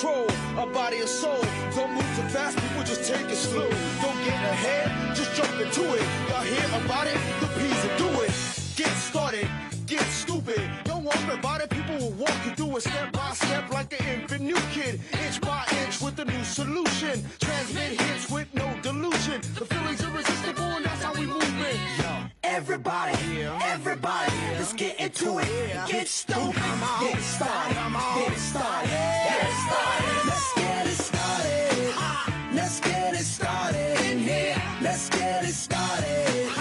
control our body and soul. Don't move too fast, people just take it slow. Don't get ahead, just jump into it. Y'all hear about it? The P's and do it. Get started, get stupid. Don't worry about it, people will walk you through it step by step like an infant new kid. Inch by inch with a new solution. Transmit hits with no delusion. The feeling's irresistible and that's how we move it. Everybody, everybody, let's get into it. Get stupid, get started, get started, get started. Let's get it started. Let's get it started in here. Let's get it started.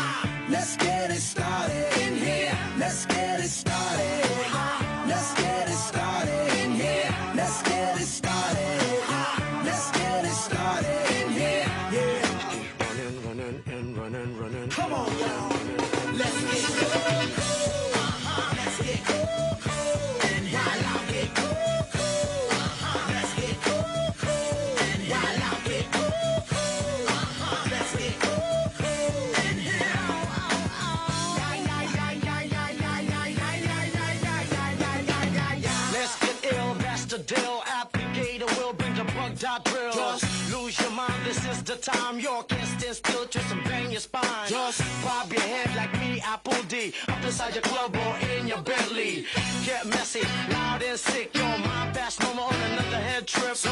Let's get it started in here. Let's get it started. Let's get it started in here. Let's get it started. Let's get it started in here. Yeah. Running and running. Come on, y'all. Let's get cool. Let's get cool. And while I get cool. Let's get cool. And while I get cool. Let's get cool. And Let's get ill, that's the deal. Applicator will bring the bug dot drill. Just lose your mind, this is the time. You can't stand still, twist and bang your spine. Just bob your head like me, Apple D. Up inside your club or in your Bentley. Get messy, loud and sick. Your mind fast, no more on another head trip. So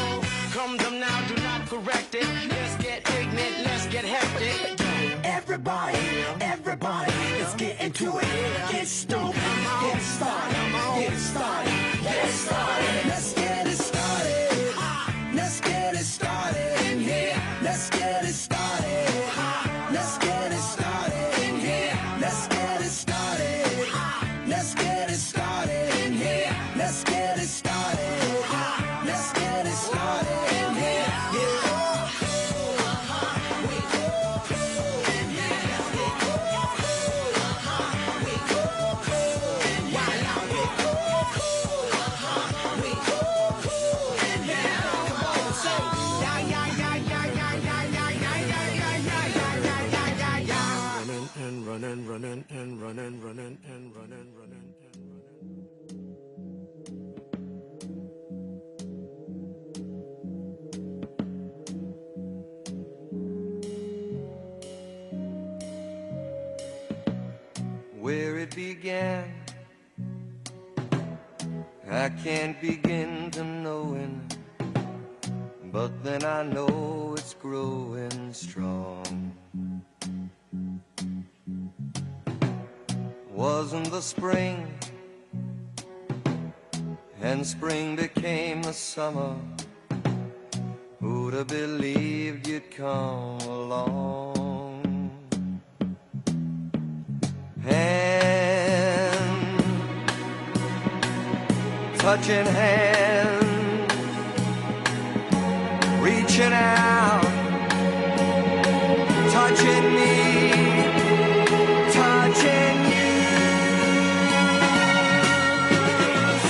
come them now, do not correct it. Let's get ignorant, let's get hectic. everybody, everybody, let's get into it. Get stupid, get started, get started, get started. Let's get it started. Let's get it started in here. Let's get it started. Let's get it started in here. Let's get it started. Let's get it started in here. Let's get it started. Let's get it started in here. Running. Where it began, I can't begin to knowing, but then I know it's growing strong. Wasn't the spring, and spring became the summer. Who'd have believed you'd come along? Hand, touching hands, reaching out, touching me, touching you.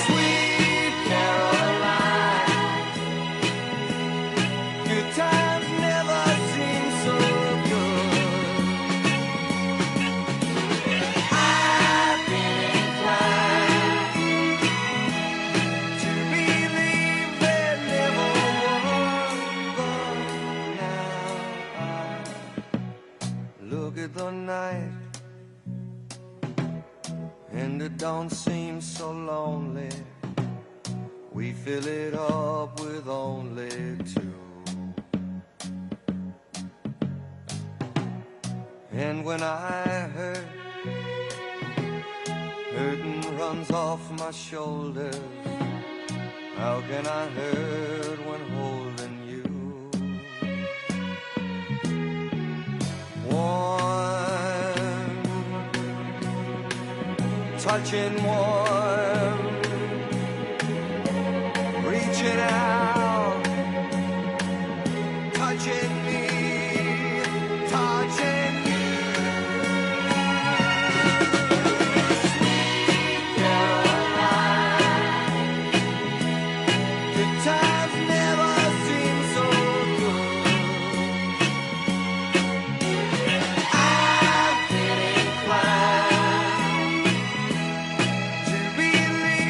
Sweet Caroline, good times never seem so good. I've been inclined to believe there never was, but now I look at the night and it don't seem so lonely. We fill it up with only two. And when I hurt, hurting runs off my shoulders. How can I hurt when holding you? Warm, touching warm, reaching out, touching me, touching you. Sweet Caroline, good times never seem so good. I've been inclined to believe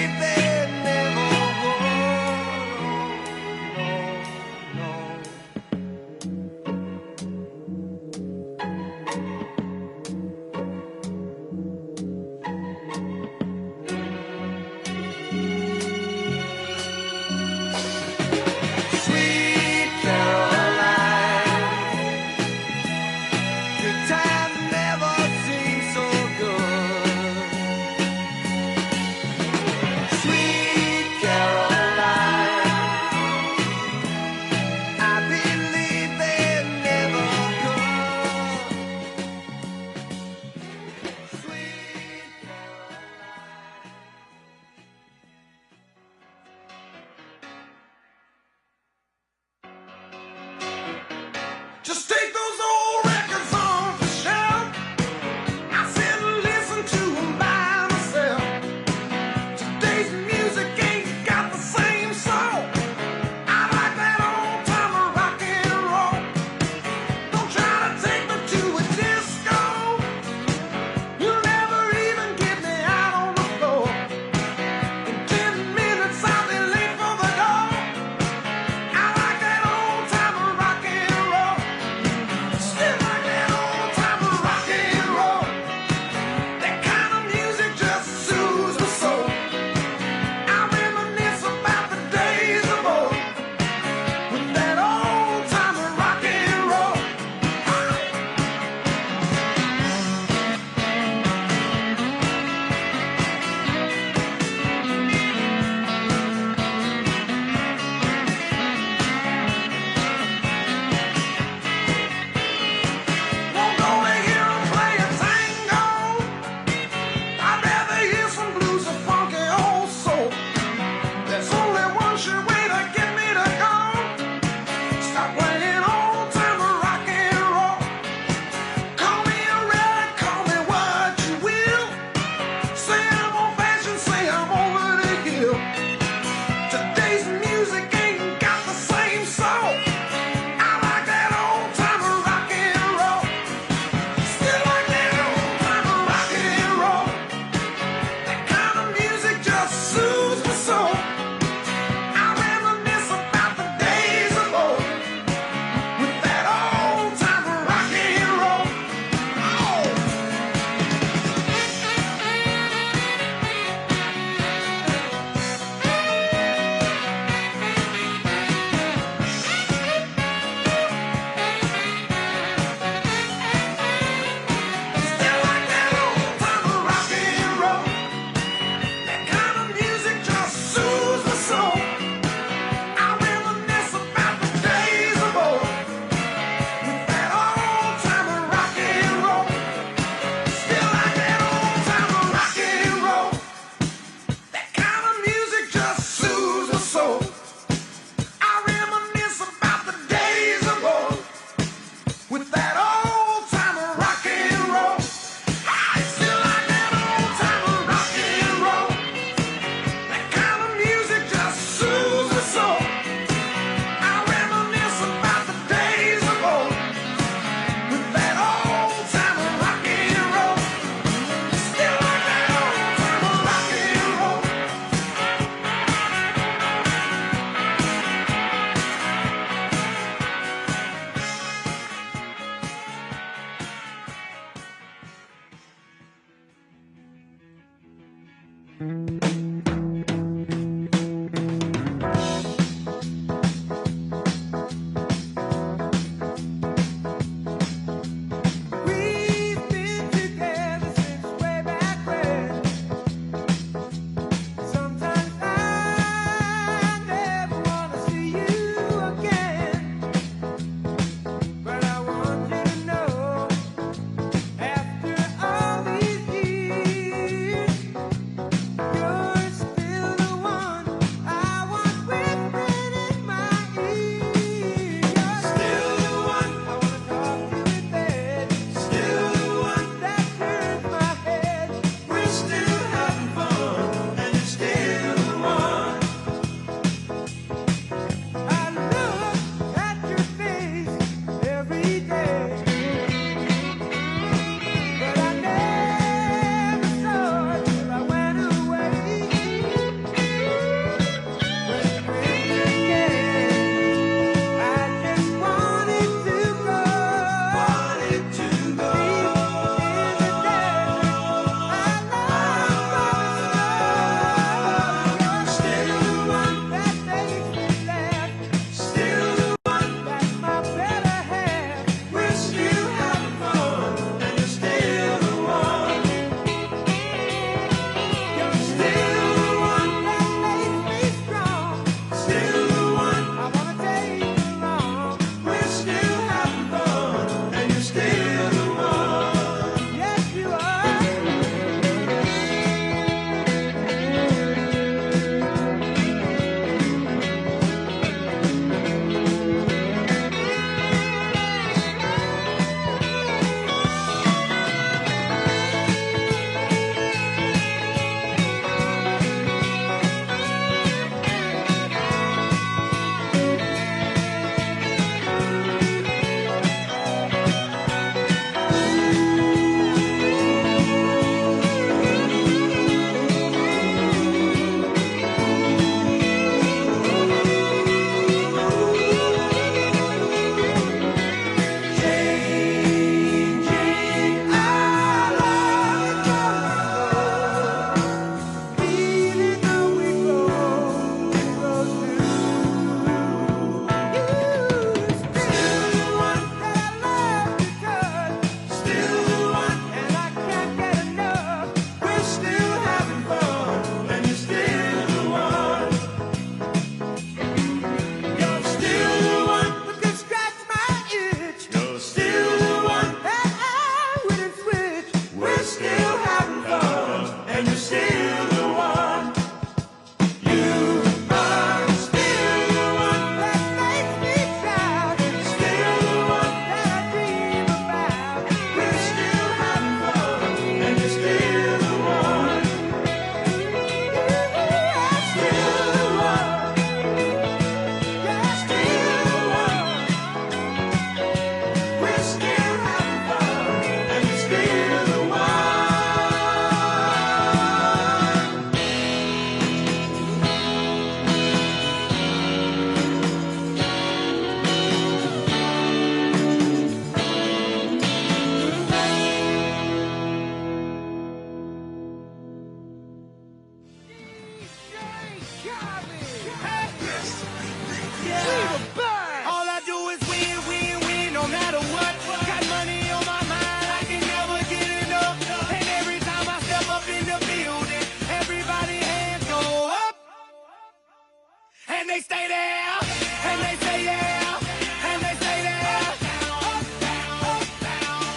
And they stay there, and they say yeah, and they stay there. Up, down,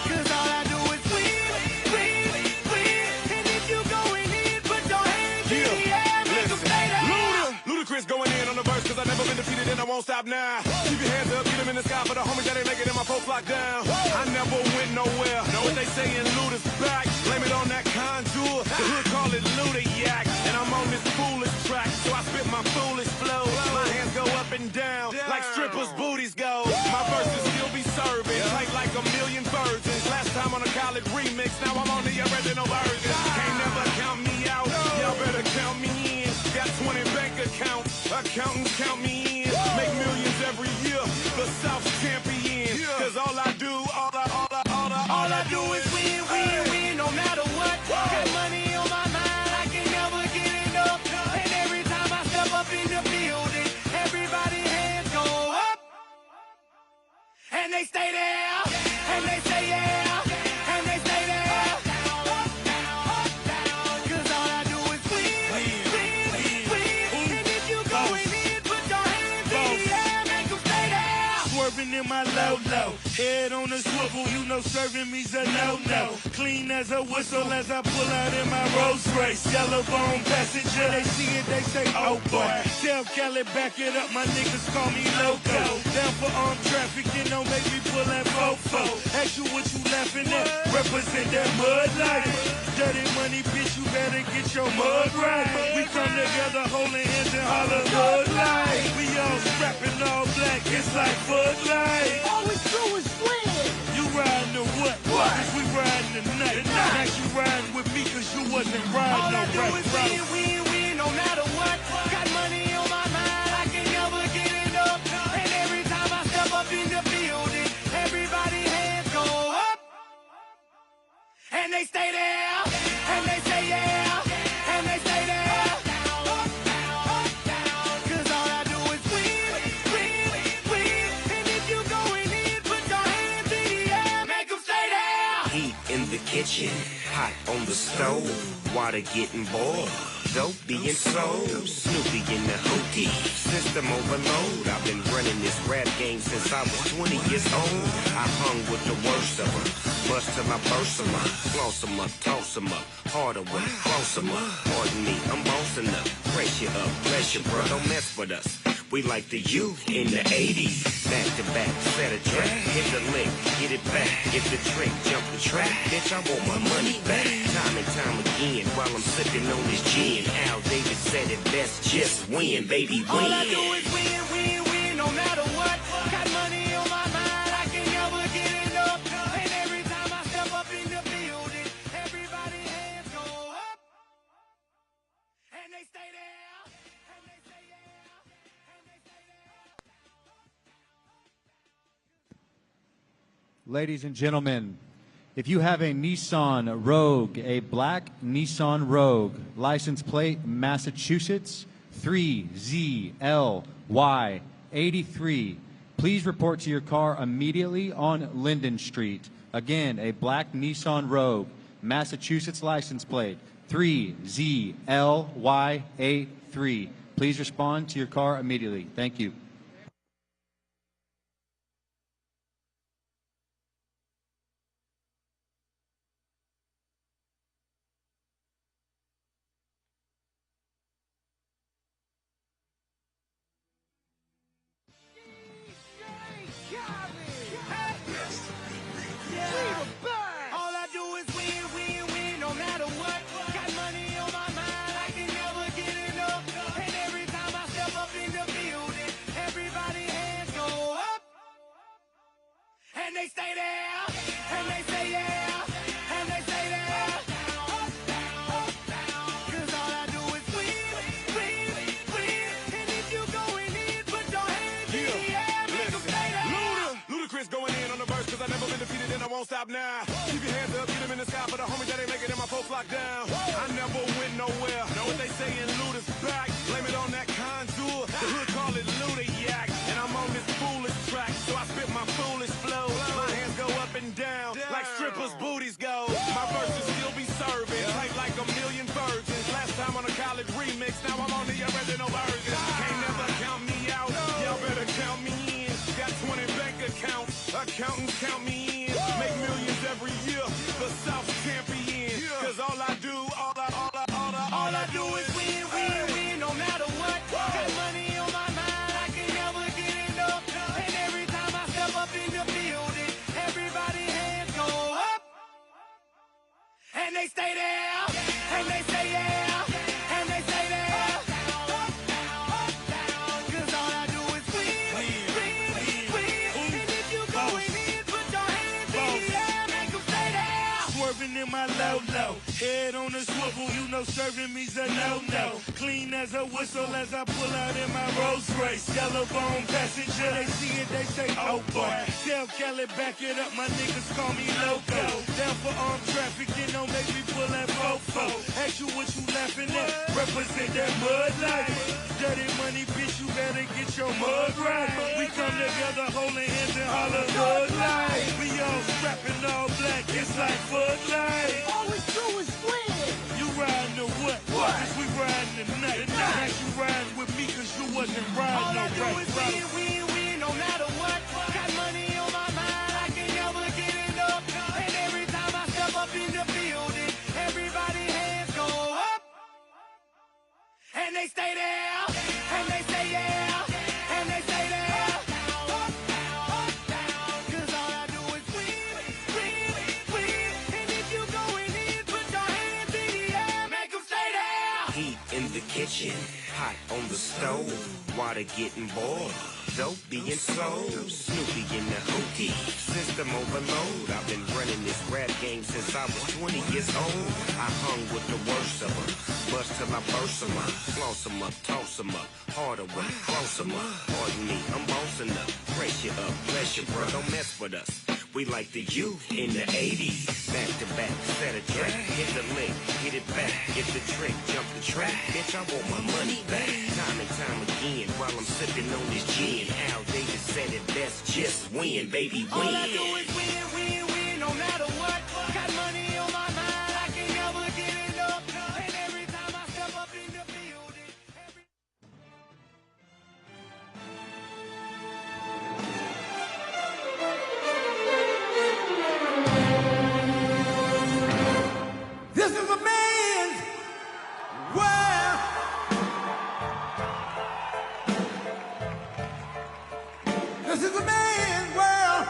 cause all I do is win, win, win. And if you going in, put your hands in the air, make them stay there. Ludacris going in on the verse, cause I never been defeated and I won't stop now. Keep your hands up, get them in the sky for the homies that ain't making it, my folks locked down. I never went nowhere, know what they saying, Luda's back. Blame it on that contour, the hood call it Luda Yak. And I'm on this foolish track, so I spit my foolish flow. My hands go up and down, like strippers' booties go. My verses still be serving, tight like a million virgins. Last time on a college remix, now I'm on the original version. Can't never count me out, y'all better count me in. Got 20 bank accounts, accountants count me in. Make millions every year, the South's champion. Cause all I do, all I do is win, win, win, no matter what. Got money on my mind, I can never get enough. And every time I step up in the building, everybody hands go up. And they stay there, and they say yeah, and they stay there. Up, down, cause all I do is win, win, win. And if you going in, put your hands in the air, make them stay there. Swerving in my low, head on a swivel, you know serving me's a no-no. Clean as a whistle as I pull out in my Rolls Royce. Yellow bone passenger, they see it, they say, oh boy. Tell Cali, back it up, my niggas call me loco. Down for armed traffic, you know, make me pull that fofo. Ask you what you laughing at, represent that mud life. Dirty money, bitch, you better get your mud right. We come together holding hands and holler mud life. We all strapping all black, it's like Bud Light. All we do is win. You riding to what? Cause we riding tonight. Now you riding with me cause you wasn't riding no right. All I do is win, win, win, no matter what. Got money on my mind, I can never get enough. And every time I step up in the building, everybody hands go up. And they stay there, and they say yeah, and they stay there. Up, down, cause all I do is win, win, win. And if you going in, put your hands in the air, make them stay there. Heat in the kitchen, hot on the stove, water getting boiled, dope being sold, Snoopy in the hootie, system overload. I've been running this rap game since I was 20 years old. I hung with the worst of them, bust till I burst them up, floss them up, toss them up, harder when I close them up. Pardon me, I'm bossing up, brace you up, bless you, bro, don't mess with us. We like the youth in the 80s. Back to back, set a track, hit the lick, get it back, get the trick, jump the track. Bitch, I want my money back. Time and time again, while I'm sipping on this gin. Al Davis said it best, just win, baby, win. All I do is win, win, win, no matter what. Got money on my mind, I can never get enough. And every time I step up in the building, everybody hands go up. And they stay there, and they say yeah, and they stay there. Ladies and gentlemen, if you have a Nissan Rogue, a black Nissan Rogue, license plate Massachusetts 3ZLY83, please report to your car immediately on Linden Street. Again, a black Nissan Rogue, Massachusetts license plate 3ZLY83. Please respond to your car immediately. Thank you. All I do is win, win, win, no matter what. Got money on my mind, I can never get enough. And every time I step up in the building, everybody hands go up. And they stay there, and they say yeah, and they stay there. Up, down, cause all I do is win, win, win. And if you going in, put your hands in the air, make them stay there. Ludacris going in on the verse, cause I never been defeated and I won't stop now. Keep your hands up, get them in the sky for the homies that ain't making it, my folks locked down. I never went nowhere, know what they saying, Luda's back. Blame it on that contour, the hood call it Luda Yak. And I'm on this foolish track, so I spit my foolish flow. My hands go up and down, like strippers' booties go. My verses still be serving, tight like a million virgins. Last time on a college remix, now I'm on the original version. Can't never count me know serving me's a no-no. Clean as a whistle as I pull out in my Rolls Royce. Yellow bone passenger, they see it, they say, oh boy. Tell Kelly, back it up, my niggas call me loco. Down for armed trafficking, don't make me pull that fofo. Ask you what you laughing at, represent that mud life. Dirty money, bitch, you better get your mug right. We come together holding hands and holler thug life. We all strapping all black, it's like Bud Light. All we do is win. You riding to what? Cause we riding tonight. Now you riding with me cause you wasn't riding All I no do right. is win, win, win, no matter what. Got money on my mind, I can never get enough. And every time I step up in the building, everybody hands go up. And they stay there, and they say yeah, and they stay there. Up, down, up, down. Cause all I do is win, win, win. And if you going in, put your hands in the air, make them stay there. Heat in the kitchen, hot on the stove, water getting boiled, dope being sold, Snoopy in the hookie, system overload. I've been running this rap game since I was 20 years old. I hung with the worst of them, bust till I burst them up, floss them up, toss them up, harder when I cross them up. Pardon me, I'm bossing up, press you up, bless you, bro, don't mess with us. We like the youth in the 80s. Back to back, set a track. Hit the lick, hit it back. Get the trick, jump the track. Bitch, I want my money back. Time and time again, while I'm sipping on this gin. Al Davis said it best, just win, baby, win. All I do is win, win, win, no matter what. Got money on my mind, I can never get enough. And every time I step up in the building, This is a man's world. This is a man's world.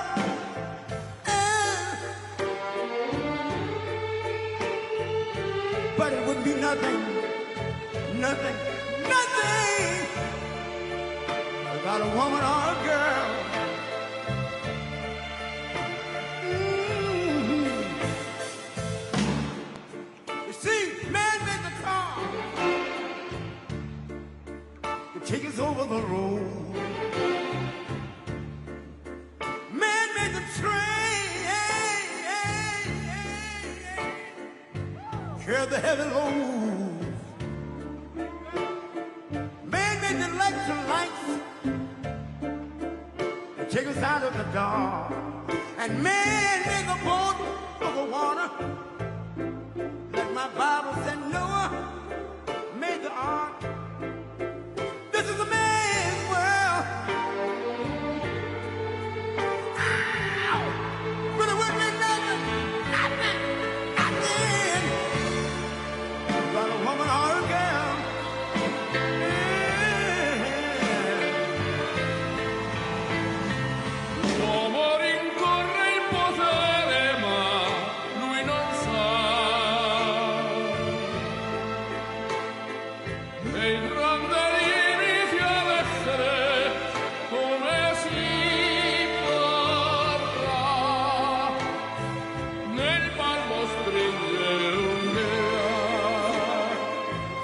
But it would be nothing, nothing, nothing without a woman or a girl. You see, man made the car to take us over the road. Man made the train carry the heavy load. Man made the electric lights to take us out of the dark. And man made the boat for the water. Like my Bible said, Noah made the ark. This is a man's world. Ow! But it wouldn't be nothing, nothing, nothing without a woman or a girl. L'uomo rincorre il potere, ma lui non sa che il grande inizia ad essere come si parla. Nel palmo stringe un'idea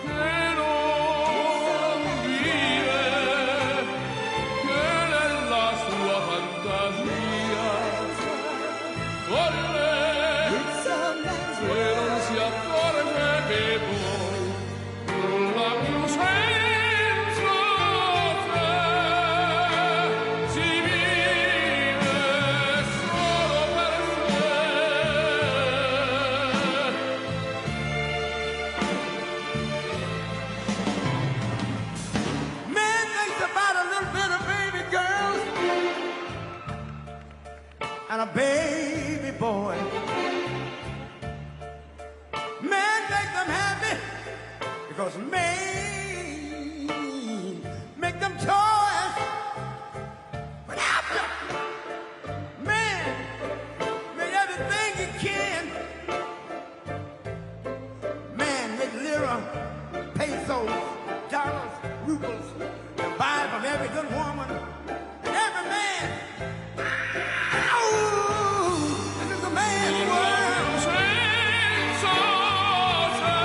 che non vive, che nella sua fantasia volle, se non si accorge che poi nulla più senza te si vive solo per sé. Man thinks about a little bit of baby girls and a baby boy. Man makes them happy because man make them toys. But after man made everything he can, man make lira, pesos, dollars, rubles, and buy from every good woman and every man. Ow! This is a man's world. Senza te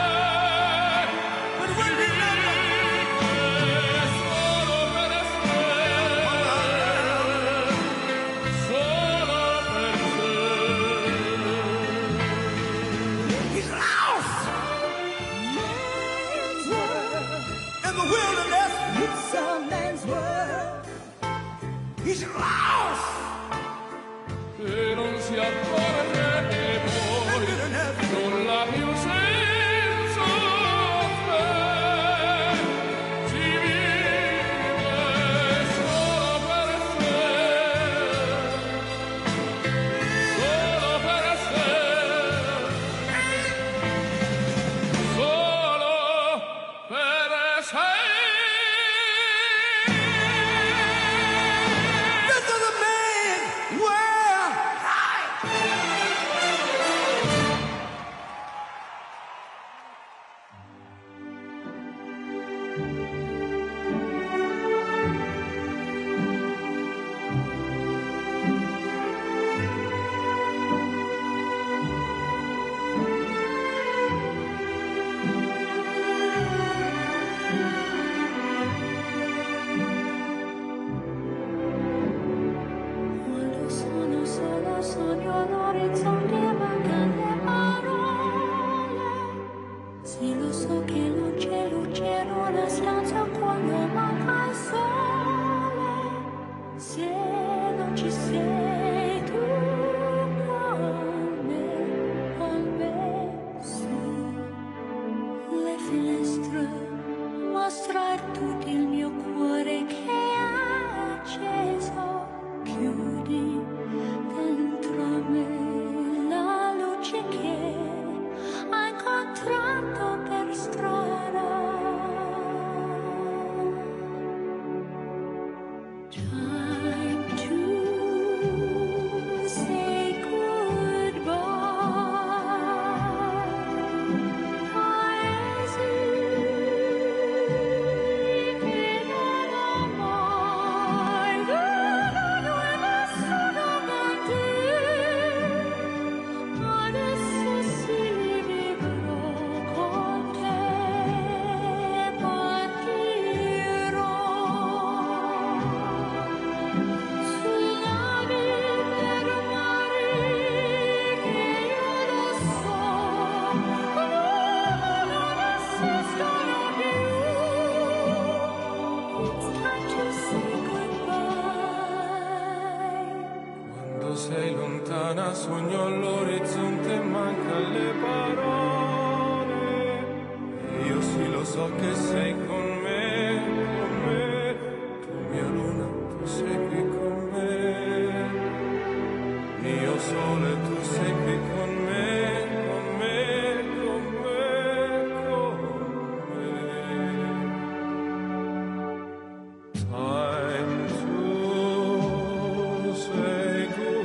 sei lontana, sogno all'orizzonte, manca le parole. Io sì lo so che sei con me, tu mia luna, tu sei qui con me. Mio sole, tu sei qui con me, con me, con me, con me. Time to say goodbye.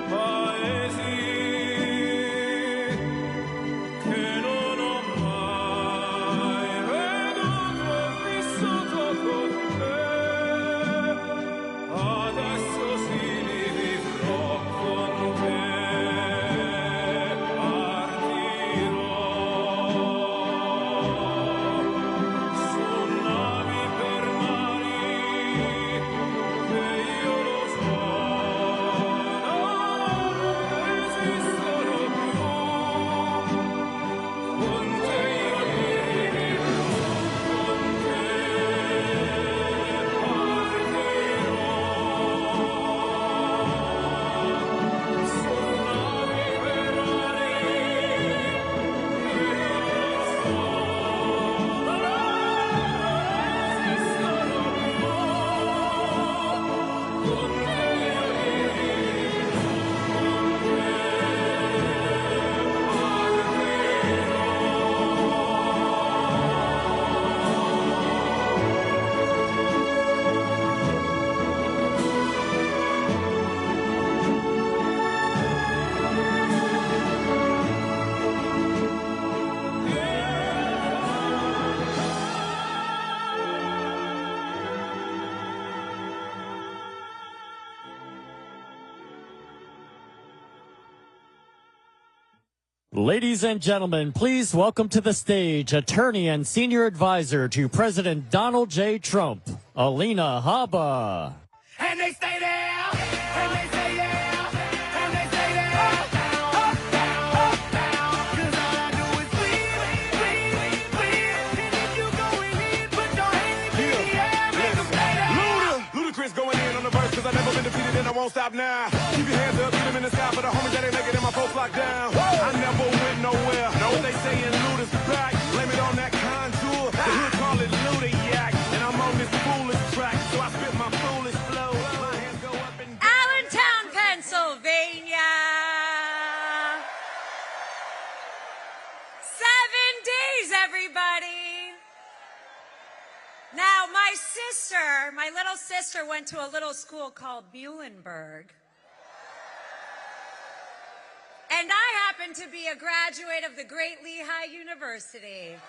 Paesi che non ho mai veduto e vissuto con te. Adesso sì li vivrò con te. Partirò su navi per mari che io lo so non esistono più. Con te io vivrò, con te partirò su navi per mari che io lo so non esistono più. Con te io vivrò, con Ladies and gentlemen, please welcome to the stage attorney and senior advisor to President Donald J. Trump, Alina Habba. And they stay there, and they say yeah, and they say there, up, down, up, down, up, down. 'Cause all I do is win. And if you going in, put your hands in the air, make 'em stay there. Ludacris going in on the verse, cause I never been defeated and I won't stop now. Keep your hands up, get them in the sky for the homies that ain't making it, my folks locked down. I never went nowhere. Know what they saying, Luda's back. Blame it on that contour. The hood call it Ludiac. And I'm on this foolish track, so I spit my foolish flow. My hands go up and down. Allentown, Pennsylvania. 7 days, everybody. Now, my little sister went to a little school called Muhlenberg. And I happen to be a graduate of the great Lehigh University.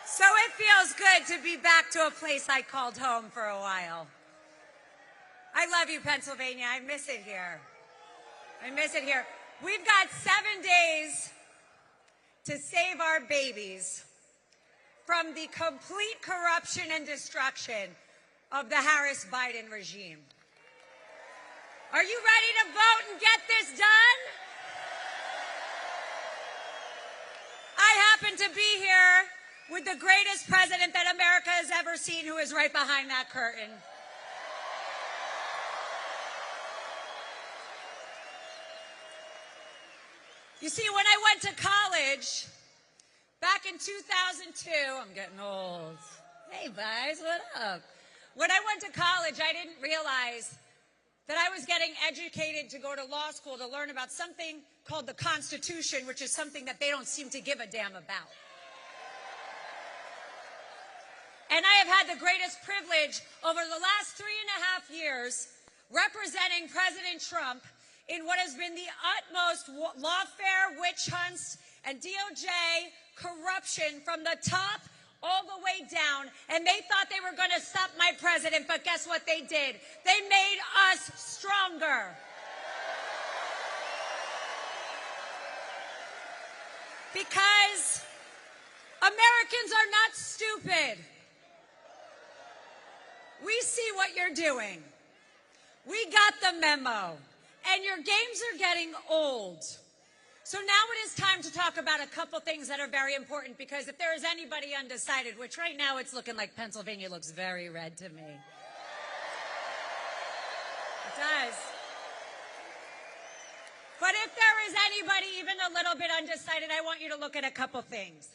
So it feels good to be back to a place I called home for a while. I love you, Pennsylvania. I miss it here. I miss it here. We've got 7 days to save our babies from the complete corruption and destruction of the Harris-Biden regime. Are you ready to vote and get this done? I happen to be here with the greatest president that America has ever seen, who is right behind that curtain. You see, when I went to college, back in 2002, I'm getting old. Hey, guys, what up? When I went to college, I didn't realize that I was getting educated to go to law school to learn about something called the Constitution, which is something that they don't seem to give a damn about. And I have had the greatest privilege over the last 3.5 years representing President Trump in what has been the utmost lawfare, witch hunts, and DOJ corruption from the top all the way down. And they thought they were going to stop my president, but guess what they did? They made us stronger. Because Americans are not stupid. We see what you're doing. We got the memo. And your games are getting old. So now it is time to talk about a couple things that are very important, because if there is anybody undecided, which right now it's looking like Pennsylvania looks very red to me. It does. But if there is anybody even a little bit undecided, I want you to look at a couple things.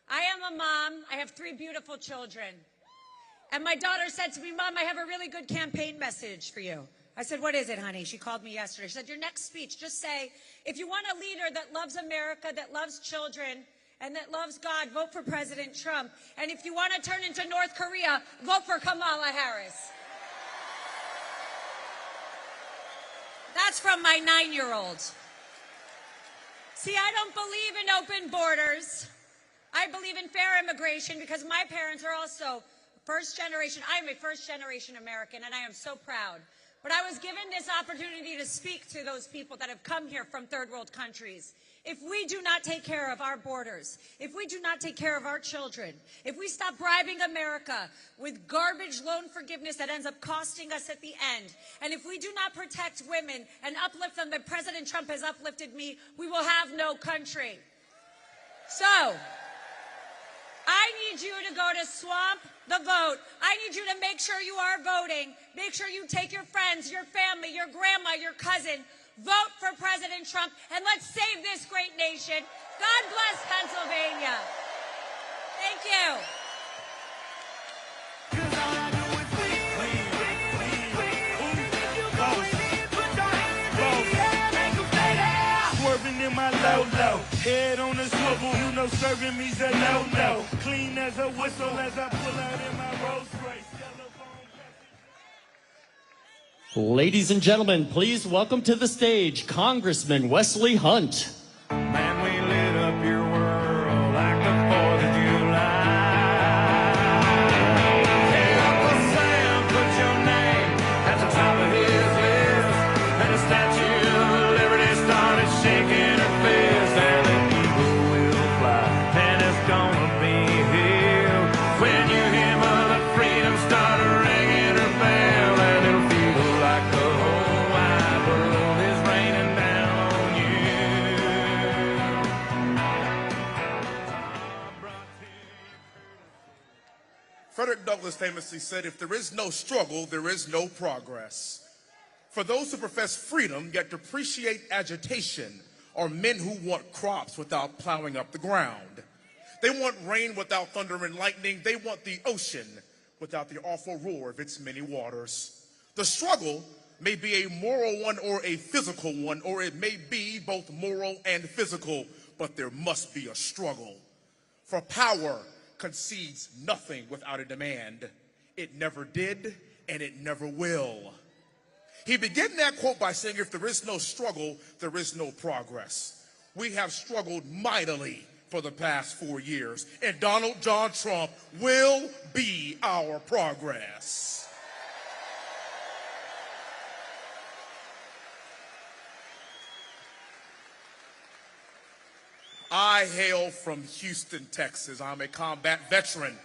I am a mom. I have 3 beautiful children. And my daughter said to me, Mom, I have a really good campaign message for you. I said, what is it, honey? She called me yesterday. She said, your next speech, just say, if you want a leader that loves America, that loves children, and that loves God, vote for President Trump. And if you want to turn into North Korea, vote for Kamala Harris. That's from my 9-year-old. See, I don't believe in open borders. I believe in fair immigration, because my parents are also first generation. I am a first generation American, and I am so proud. But I was given this opportunity to speak to those people that have come here from third world countries. If we do not take care of our borders, if we do not take care of our children, if we stop bribing America with garbage loan forgiveness that ends up costing us at the end, and if we do not protect women and uplift them that President Trump has uplifted me, we will have no country. So, I need you to go to Swamp the Vote. I need you to make sure you are voting. Make sure you take your friends, your family, your grandma, your cousin. Vote for President Trump, and let's save this great nation. God bless Pennsylvania. Thank you. Swerving in my low-low, head on a swivel, you know serving me's a no-no. Clean as a whistle as I pull out in my Rolls Royce. Ladies and gentlemen, please welcome to the stage Congressman Wesley Hunt. Man, we lit up your world like the 4th of July. Hey, Uncle Sam, put your name at the top of his list. And the Statue of Liberty started shaking her fist. And the eagle will fly, and it's gonna be here when you hear Mother Freedom start ringing her bell. And it'll feel like the whole wide world is raining down on Frederick Douglass famously said, if there is no struggle, there is no progress. For those who profess freedom yet depreciate agitation are men who want crops without plowing up the ground. They want rain without thunder and lightning. They want the ocean without the awful roar of its many waters. The struggle may be a moral one or a physical one, or it may be both moral and physical, but there must be a struggle. For power concedes nothing without a demand. It never did, and it never will. He began that quote by saying, if there is no struggle, there is no progress. We have struggled mightily for the past 4 years, and Donald John Trump will be our progress. I hail from Houston, Texas. I'm a combat veteran.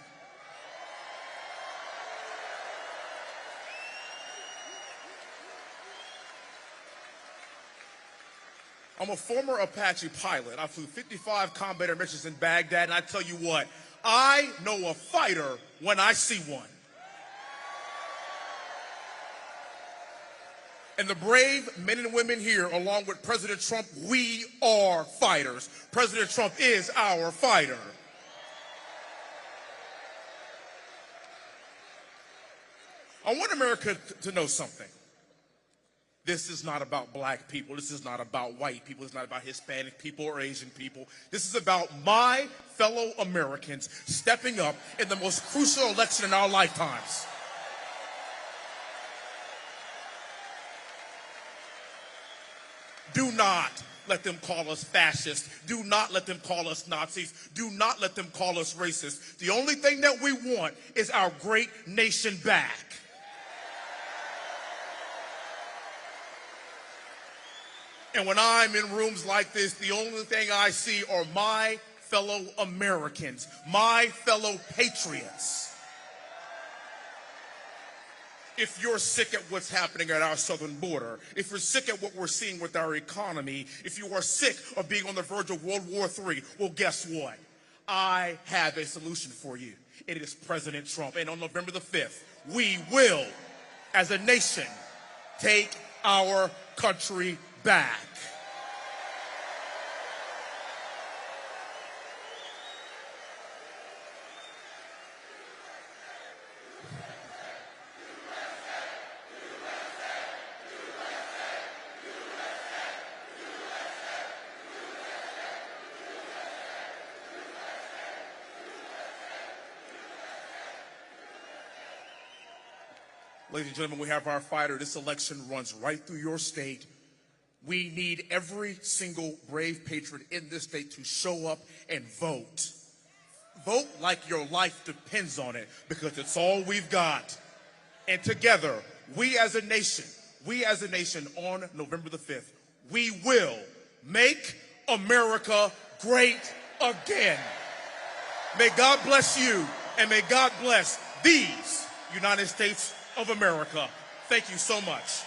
I'm a former Apache pilot. I flew 55 combat missions in Baghdad, and I tell you what, I know a fighter when I see one. And the brave men and women here, along with President Trump, we are fighters. President Trump is our fighter. I want America to know something. This is not about black people. This is not about white people. It's not about Hispanic people or Asian people. This is about my fellow Americans stepping up in the most crucial election in our lifetimes. Do not let them call us fascists. Do not let them call us Nazis. Do not let them call us racist. The only thing that we want is our great nation back. And when I'm in rooms like this, the only thing I see are my fellow Americans, my fellow patriots. if you're sick at what's happening at our southern border, if you're sick at what we're seeing with our economy, if you are sick of being on the verge of World War III, well, guess what? I have a solution for you. It is President Trump. And on November the 5th, we will, as a nation, take our country back. Ladies and gentlemen, we have our fighter. This election runs right through your state. We need every single brave patriot in this state to show up and vote. Vote like your life depends on it, because it's all we've got. And together, we as a nation on November the 5th, we will make America great again. May God bless you, and may God bless these United States of America. Thank you so much.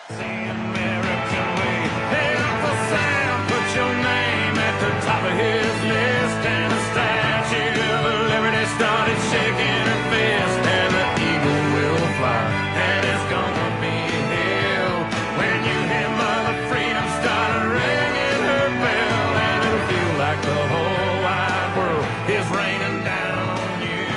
The American way. Hey, Uncle Sam, put your name at the top of his list, and the Statue of Liberty started shaking her fist, and the eagle will fly, and it's gonna be hell when you hear Mother Freedom start ringing her bell, and it'll feel like the whole wide world is raining down on you.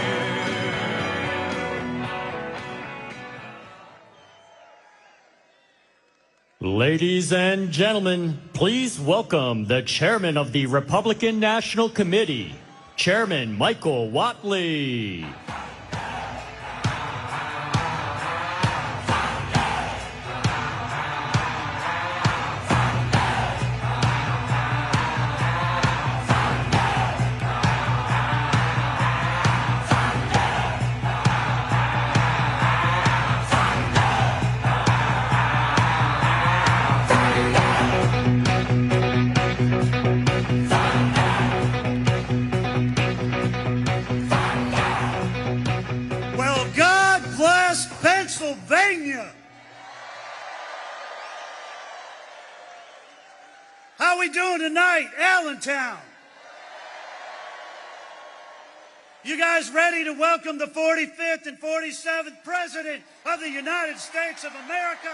Ladies and gentlemen, please welcome the chairman of the Republican National Committee, Chairman Michael Watley. Well, God bless Pennsylvania. How we doing tonight, Allentown? You guys ready to welcome the 45th and 47th President of the United States of America?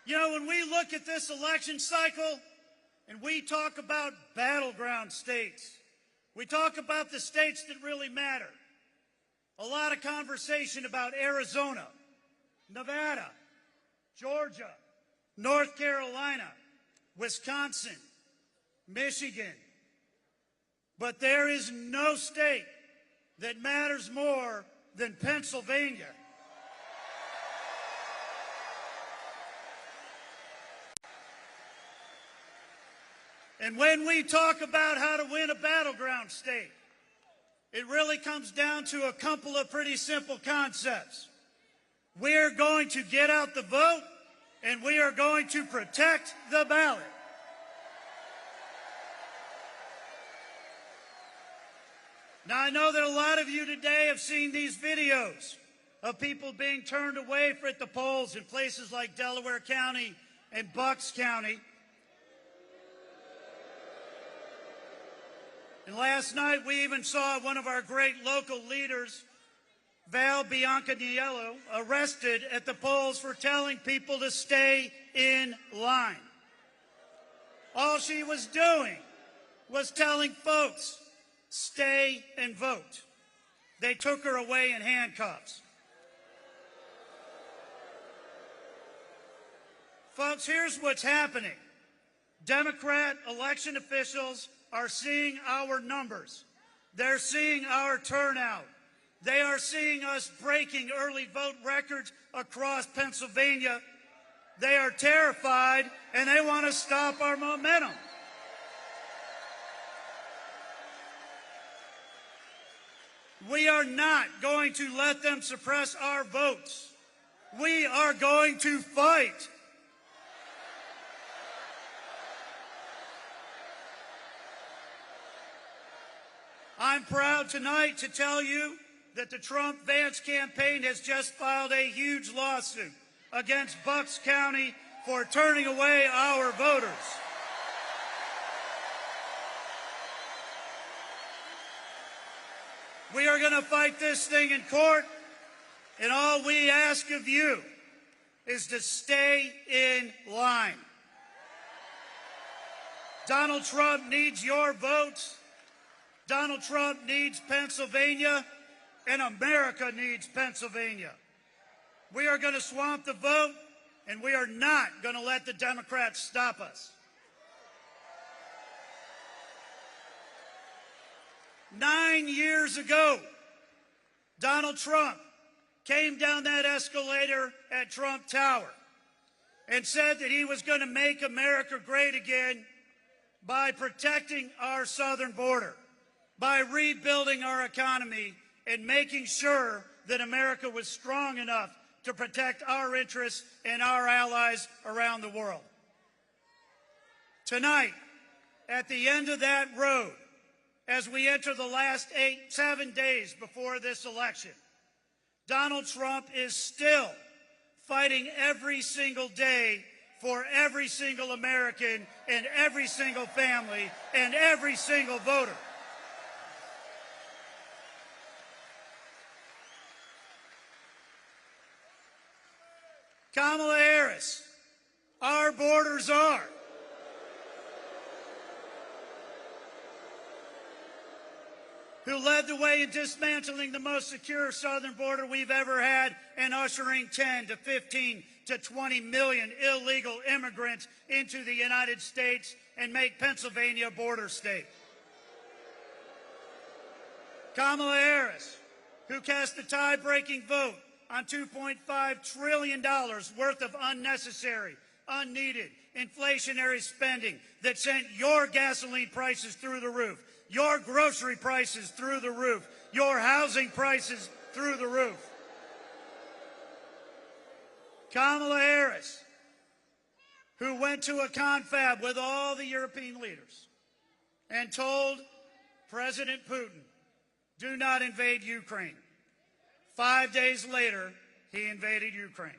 You know, when we look at this election cycle and we talk about battleground states, we talk about the states that really matter. A lot of conversation about Arizona, Nevada, Georgia, North Carolina, Wisconsin, Michigan. But there is no state that matters more than Pennsylvania. And when we talk about how to win a battleground state, it really comes down to a couple of pretty simple concepts. We're going to get out the vote, and we are going to protect the ballot. Now, I know that a lot of you today have seen these videos of people being turned away at the polls in places like Delaware County and Bucks County. And last night, we even saw one of our great local leaders, Val Biancaniello, arrested at the polls for telling people to stay in line. All she was doing was telling folks, stay and vote. They took her away in handcuffs. Folks, here's what's happening. Democrat election officials are seeing our numbers. They're seeing our turnout. They are seeing us breaking early vote records across Pennsylvania. They are terrified, and they want to stop our momentum. We are not going to let them suppress our votes. We are going to fight. I'm proud tonight to tell you that the Trump-Vance campaign has just filed a huge lawsuit against Bucks County for turning away our voters. We are going to fight this thing in court, and all we ask of you is to stay in line. Donald Trump needs your votes. Donald Trump needs Pennsylvania, and America needs Pennsylvania. We are going to swamp the vote, and we are not going to let the Democrats stop us. 9 years ago, Donald Trump came down that escalator at Trump Tower and said that he was going to make America great again by protecting our southern border, by rebuilding our economy, and making sure that America was strong enough to protect our interests and our allies around the world. Tonight, at the end of that road, as we enter the last 7 days before this election, Donald Trump is still fighting every single day for every single American and every single family and every single voter. Kamala Harris, our borders are. Who led the way in dismantling the most secure southern border we've ever had and ushering 10 to 15 to 20 million illegal immigrants into the United States and make Pennsylvania a border state. Kamala Harris, who cast the tie-breaking vote on $2.5 trillion worth of unnecessary, unneeded, inflationary spending that sent your gasoline prices through the roof, your grocery prices through the roof, your housing prices through the roof. Kamala Harris, who went to a confab with all the European leaders and told President Putin, do not invade Ukraine. 5 days later, he invaded Ukraine.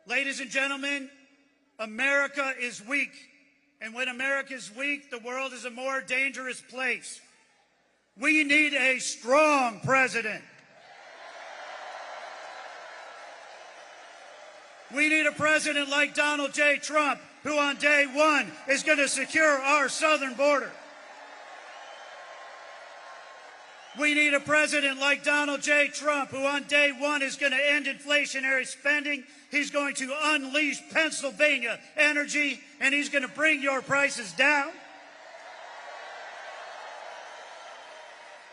Ladies and gentlemen, America is weak. And when America is weak, the world is a more dangerous place. We need a strong president. We need a president like Donald J. Trump, who on day one is going to secure our southern border. We need a president like Donald J. Trump, who on day one is going to end inflationary spending. He's going to unleash Pennsylvania energy, and he's going to bring your prices down.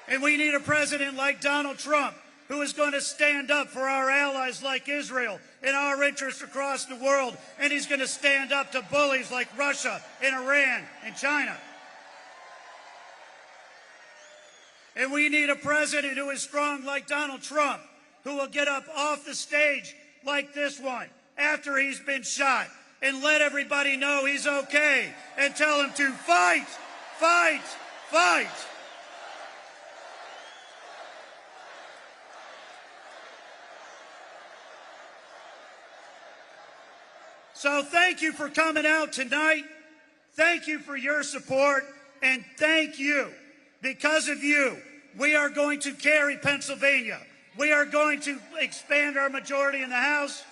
And we need a president like Donald Trump, who is going to stand up for our allies like Israel and our interests across the world, and he's going to stand up to bullies like Russia and Iran and China. And we need a president who is strong like Donald Trump, who will get up off the stage like this one after he's been shot and let everybody know he's okay and tell him to fight, fight, fight. So thank you for coming out tonight. Thank you for your support, and thank you. Because of you, we are going to carry Pennsylvania. We are going to expand our majority in the House.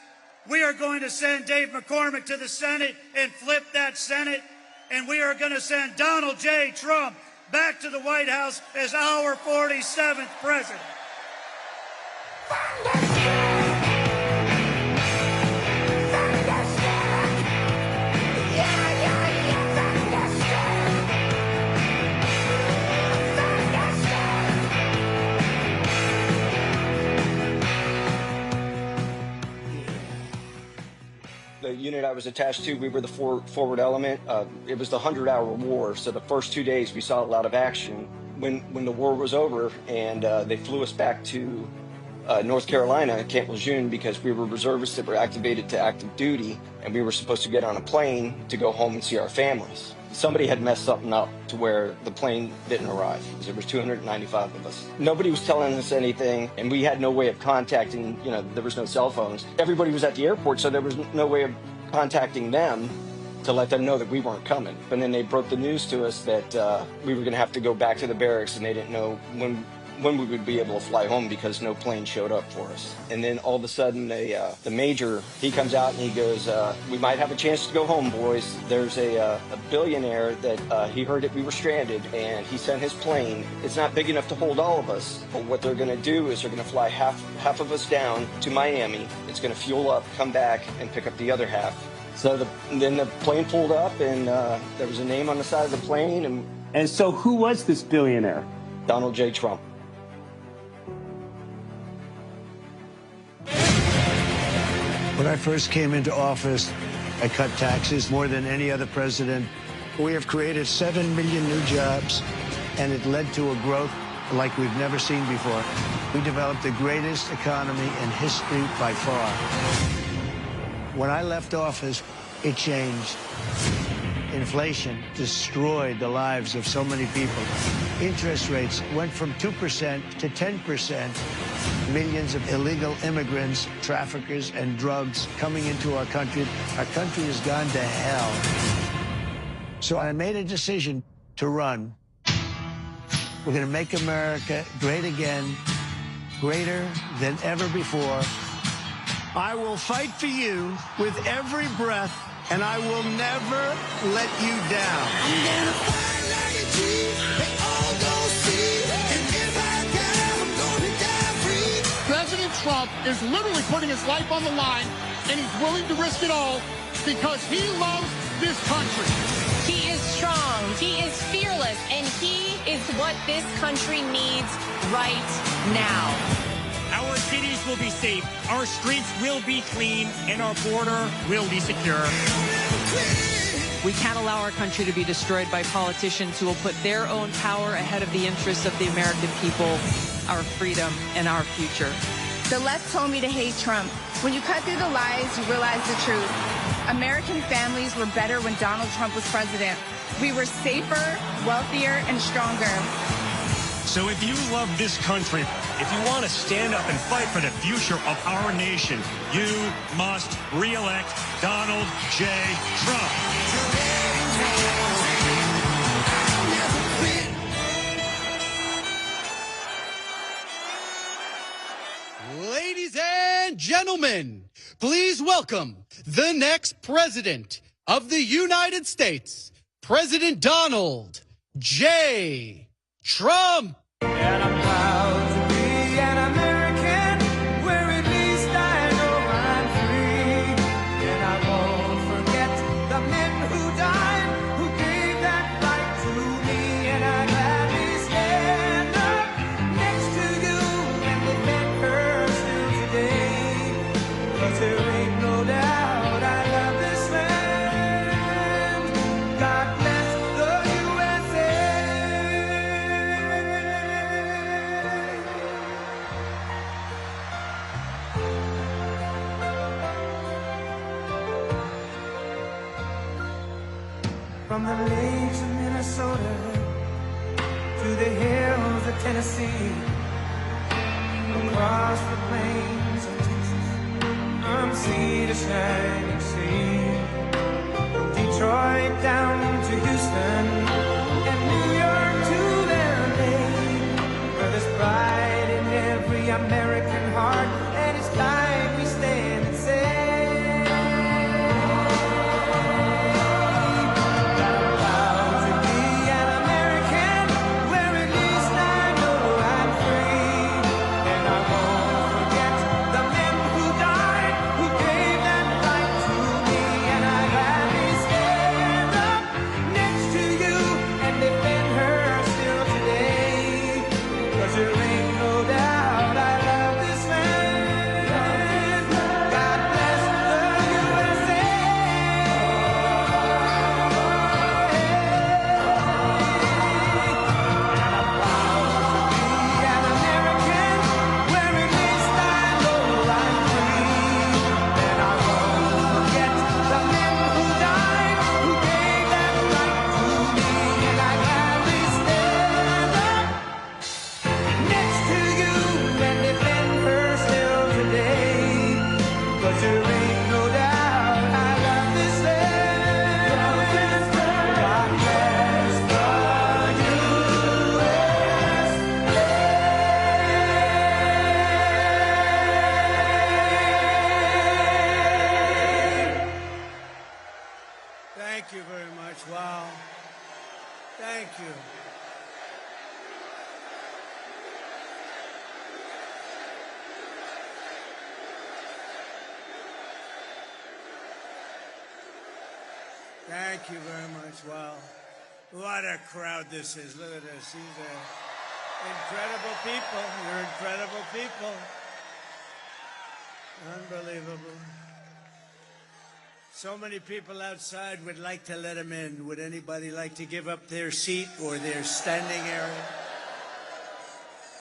We are going to send Dave McCormick to the Senate and flip that Senate. And we are going to send Donald J. Trump back to the White House as our 47th president. The unit I was attached to, we were the forward element. It was the 100-hour war, so the first 2 days we saw a lot of action. When the war was over and they flew us back to North Carolina, Camp Lejeune, because we were reservists that were activated to active duty, and we were supposed to get on a plane to go home and see our families. Somebody had messed something up to where the plane didn't arrive. There was 295 of us. Nobody was telling us anything, and we had no way of contacting, there was no cell phones. Everybody was at the airport, so there was no way of contacting them to let them know that we weren't coming. And then they broke the news to us that we were going to have to go back to the barracks, and they didn't know when we would be able to fly home because no plane showed up for us. And then all of a sudden, the major, he comes out and he goes, we might have a chance to go home, boys. There's a billionaire that he heard that we were stranded, and he sent his plane. It's not big enough to hold all of us, but what they're going to do is they're going to fly half of us down to Miami. It's going to fuel up, come back, and pick up the other half. So then the plane pulled up, and there was a name on the side of the plane. And so who was this billionaire? Donald J. Trump. When I first came into office, I cut taxes more than any other president. We have created 7 million new jobs, and it led to a growth like we've never seen before. We developed the greatest economy in history by far. When I left office, it changed. Inflation destroyed the lives of so many people. Interest rates went from 2% to 10%. Millions of illegal immigrants, traffickers, and drugs coming into our country. Our country has gone to hell. So I made a decision to run. We're going to make America great again, greater than ever before. I will fight for you with every breath, and I will never let you down. I'm gonna fight like a G, they all gon' see, and if I die, I'm gonna die free. President Trump is literally putting his life on the line, and he's willing to risk it all because he loves this country. He is strong, he is fearless, and he is what this country needs right now. Our cities will be safe, our streets will be clean, and our border will be secure. We can't allow our country to be destroyed by politicians who will put their own power ahead of the interests of the American people, our freedom, and our future. The left told me to hate Trump. When you cut through the lies, you realize the truth. American families were better when Donald Trump was president. We were safer, wealthier, and stronger. So if you love this country, if you want to stand up and fight for the future of our nation, you must re-elect Donald J. Trump. Ladies and gentlemen, please welcome the next president of the United States, President Donald J. Trump. And I'm proud to be an American, where at least I know I'm free. And I won't forget the men who died, who gave that right to me. And I gladly stand up next to you and defend her still today. 'Cause there ain't no doubt I love this land. God bless the USA. From the lakes of Minnesota to the hills of Tennessee, across the plains of Texas, from sea to shining sea, Detroit down to Houston, and New York to LA, where there's pride in every American heart, and it's time we stand and say, to Thank you very much. Wow. Thank you. Thank you very much. Wow. What a crowd this is. Look at this. These are incredible people. You're incredible people. Unbelievable. So many people outside would like to let them in. Would anybody like to give up their seat or their standing area?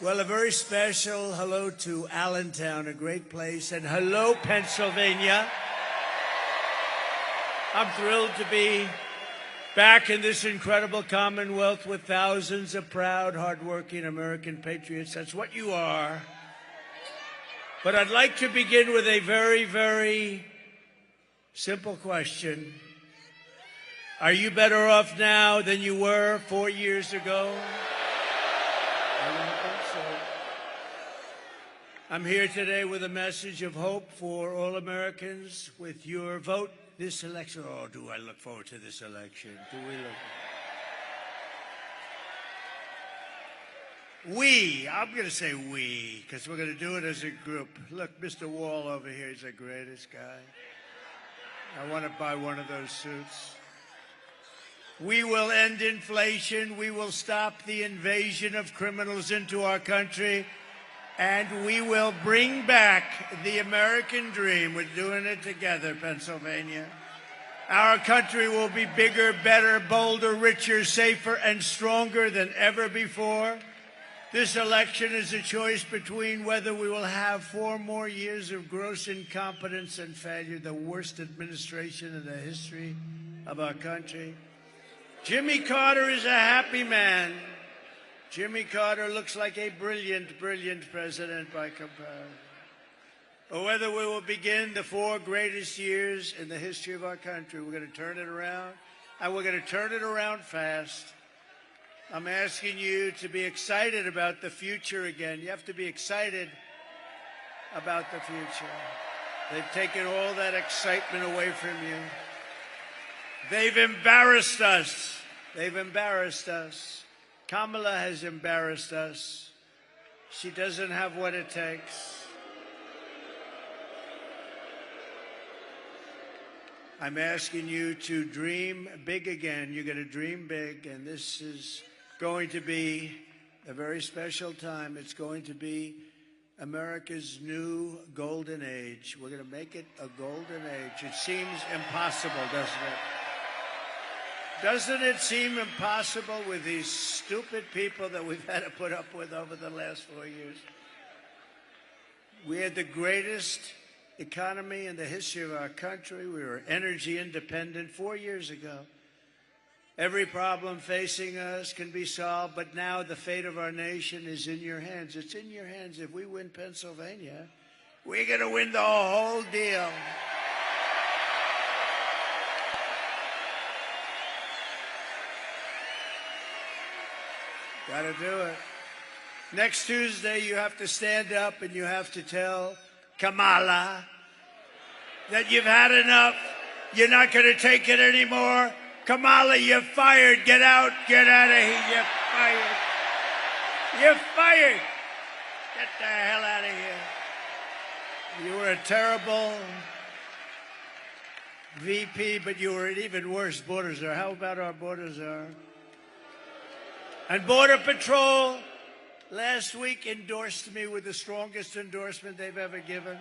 Well, a very special hello to Allentown, a great place, and hello, Pennsylvania. I'm thrilled to be back in this incredible Commonwealth with thousands of proud, hardworking American patriots. That's what you are. But I'd like to begin with a very, very simple question. Are you better off now than you were 4 years ago? I don't think so. I'm here today with a message of hope for all Americans. With your vote this election, oh, do I look forward to this election? Do we look? I'm going to say we, because we're going to do it as a group. Look, Mr. Wall over here, he's the greatest guy. I want to buy one of those suits. We will end inflation. We will stop the invasion of criminals into our country. And we will bring back the American dream. We're doing it together, Pennsylvania. Our country will be bigger, better, bolder, richer, safer, and stronger than ever before. This election is a choice between whether we will have 4 more years of gross incompetence and failure, the worst administration in the history of our country. Jimmy Carter is a happy man. Jimmy Carter looks like a brilliant, brilliant president by comparison. Or whether we will begin the 4 greatest years in the history of our country. We're going to turn it around, and we're going to turn it around fast. I'm asking you to be excited about the future again. You have to be excited about the future. They've taken all that excitement away from you. They've embarrassed us. They've embarrassed us. Kamala has embarrassed us. She doesn't have what it takes. I'm asking you to dream big again. You're going to dream big, and this is going to be a very special time. It's going to be America's new golden age. We're going to make it a golden age. It seems impossible, doesn't it? Doesn't it seem impossible with these stupid people that we've had to put up with over the last 4 years? We had the greatest economy in the history of our country. We were energy independent 4 years ago. Every problem facing us can be solved, but now the fate of our nation is in your hands. It's in your hands. If we win Pennsylvania, we're going to win the whole deal. Got to do it. Next Tuesday, you have to stand up and you have to tell Kamala that you've had enough. You're not going to take it anymore. Kamala, you're fired. Get out. Get out of here. You're fired. You're fired. Get the hell out of here. You were a terrible VP, but you were an even worse border czar. How about our border czar? And Border Patrol last week endorsed me with the strongest endorsement they've ever given.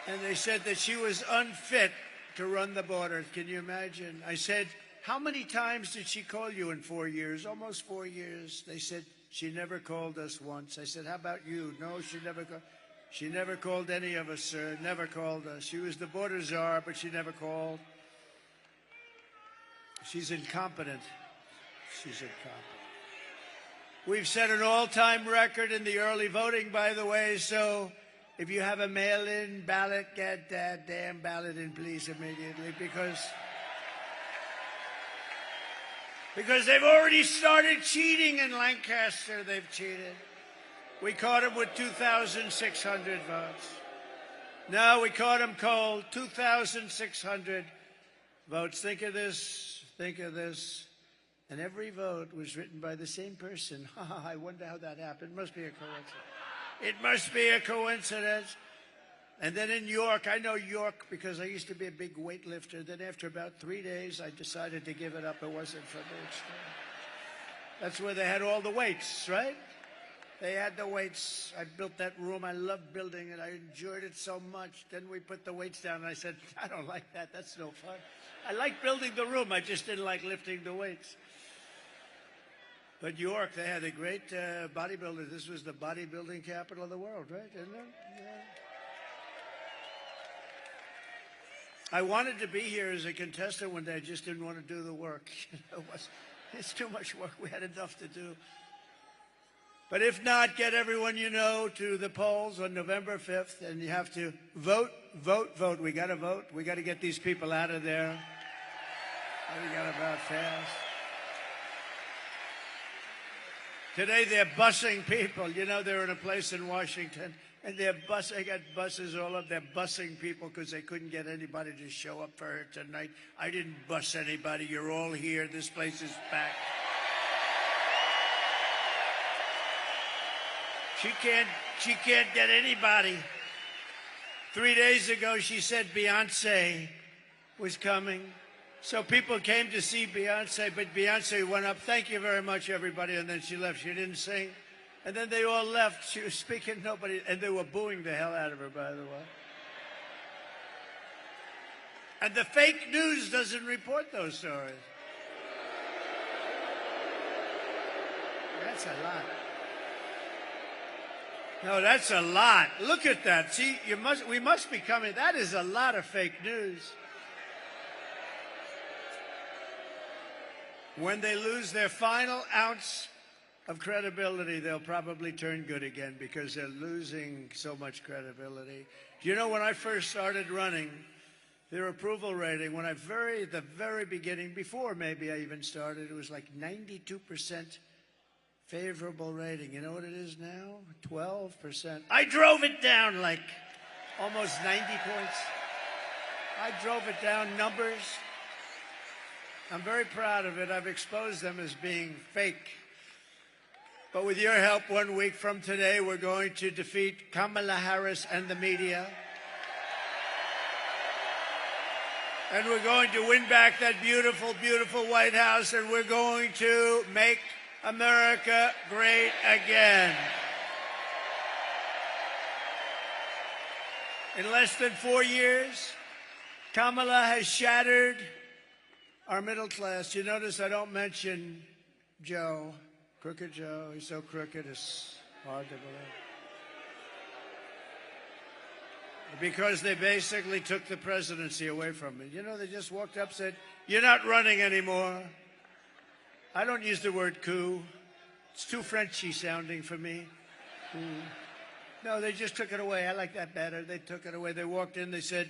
And they said that she was unfit to run the border. Can you imagine? I said, how many times did she call you in 4 years? Almost 4 years. They said, she never called us once. I said, how about you? No, she never called. She never called any of us, sir. Never called us. She was the border czar, but she never called. She's incompetent. She's incompetent. We've set an all-time record in the early voting, by the way, so if you have a mail-in ballot, get that damn ballot in, please, immediately, because they've already started cheating in Lancaster. They've cheated. We caught them with 2,600 votes. No, we caught them cold. 2,600 votes. Think of this. Think of this. And every vote was written by the same person. I wonder how that happened. It must be a coincidence. It must be a coincidence. And then in York, I know York because I used to be a big weightlifter. Then after about 3 days, I decided to give it up. It wasn't for me. That's where they had all the weights, right? They had the weights. I built that room. I loved building it. I enjoyed it so much. Then we put the weights down, and I said, I don't like that. That's no fun. I like building the room. I just didn't like lifting the weights. But York, they had a great bodybuilder. This was the bodybuilding capital of the world, right? Isn't it? Yeah. I wanted to be here as a contestant one day. I just didn't want to do the work. It's too much work. We had enough to do. But if not, get everyone you know to the polls on November 5th, and you have to vote, vote, vote. We got to vote. We got to get these people out of there. We got to vote fast. Today they're busing people. You know, they're in a place in Washington, and they got buses all up. They're busing people because they couldn't get anybody to show up for her tonight. I didn't bus anybody. You're all here. This place is packed. She can't get anybody. 3 days ago, she said Beyonce was coming. So people came to see Beyonce, but Beyonce went up, thank you very much, everybody, and then she left. She didn't sing. And then they all left. She was speaking, nobody, and they were booing the hell out of her, by the way. And the fake news doesn't report those stories. That's a lot. No, that's a lot. Look at that. See, we must be coming. That is a lot of fake news. When they lose their final ounce of credibility, they'll probably turn good again because they're losing so much credibility. Do you know when I first started running, their approval rating, when the very beginning, before maybe I even started, it was like 92%. Favorable rating. You know what it is now? 12%. I drove it down like almost 90 points. I drove it down numbers. I'm very proud of it. I've exposed them as being fake. But with your help, 1 week from today, we're going to defeat Kamala Harris and the media. And we're going to win back that beautiful, beautiful White House, and we're going to make America great again. In less than 4 years, Kamala has shattered our middle class. You notice I don't mention Joe, Crooked Joe. He's so crooked, it's hard to believe. Because they basically took the presidency away from me. You know, they just walked up and said, you're not running anymore. I don't use the word coup. It's too Frenchy sounding for me. No, they just took it away. I like that better. They took it away. They walked in. They said,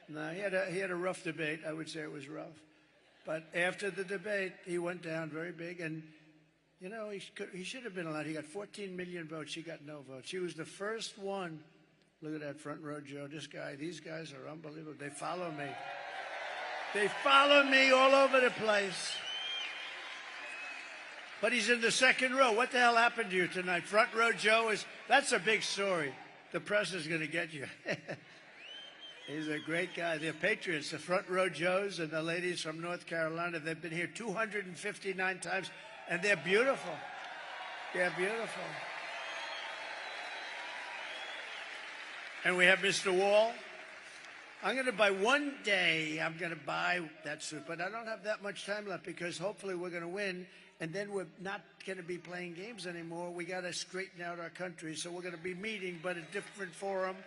no, he had a rough debate. I would say it was rough. But after the debate, he went down very big. And, you know, he should have been allowed. He got 14 million votes. She got no votes. She was the first one. Look at that front row, Joe. These guys are unbelievable. They follow me. They follow me all over the place. But he's in the second row. What the hell happened to you tonight? Front row Joe that's a big story. The press is going to get you. He's a great guy. They're patriots, the front row Joes and the ladies from North Carolina. They've been here 259 times, and they're beautiful. They're beautiful. And we have Mr. Wall. I'm going to buy one day, I'm going to buy that suit, but I don't have that much time left because hopefully we're going to win. And then we're not going to be playing games anymore. We got to straighten out our country. So we're going to be meeting, but a different forum.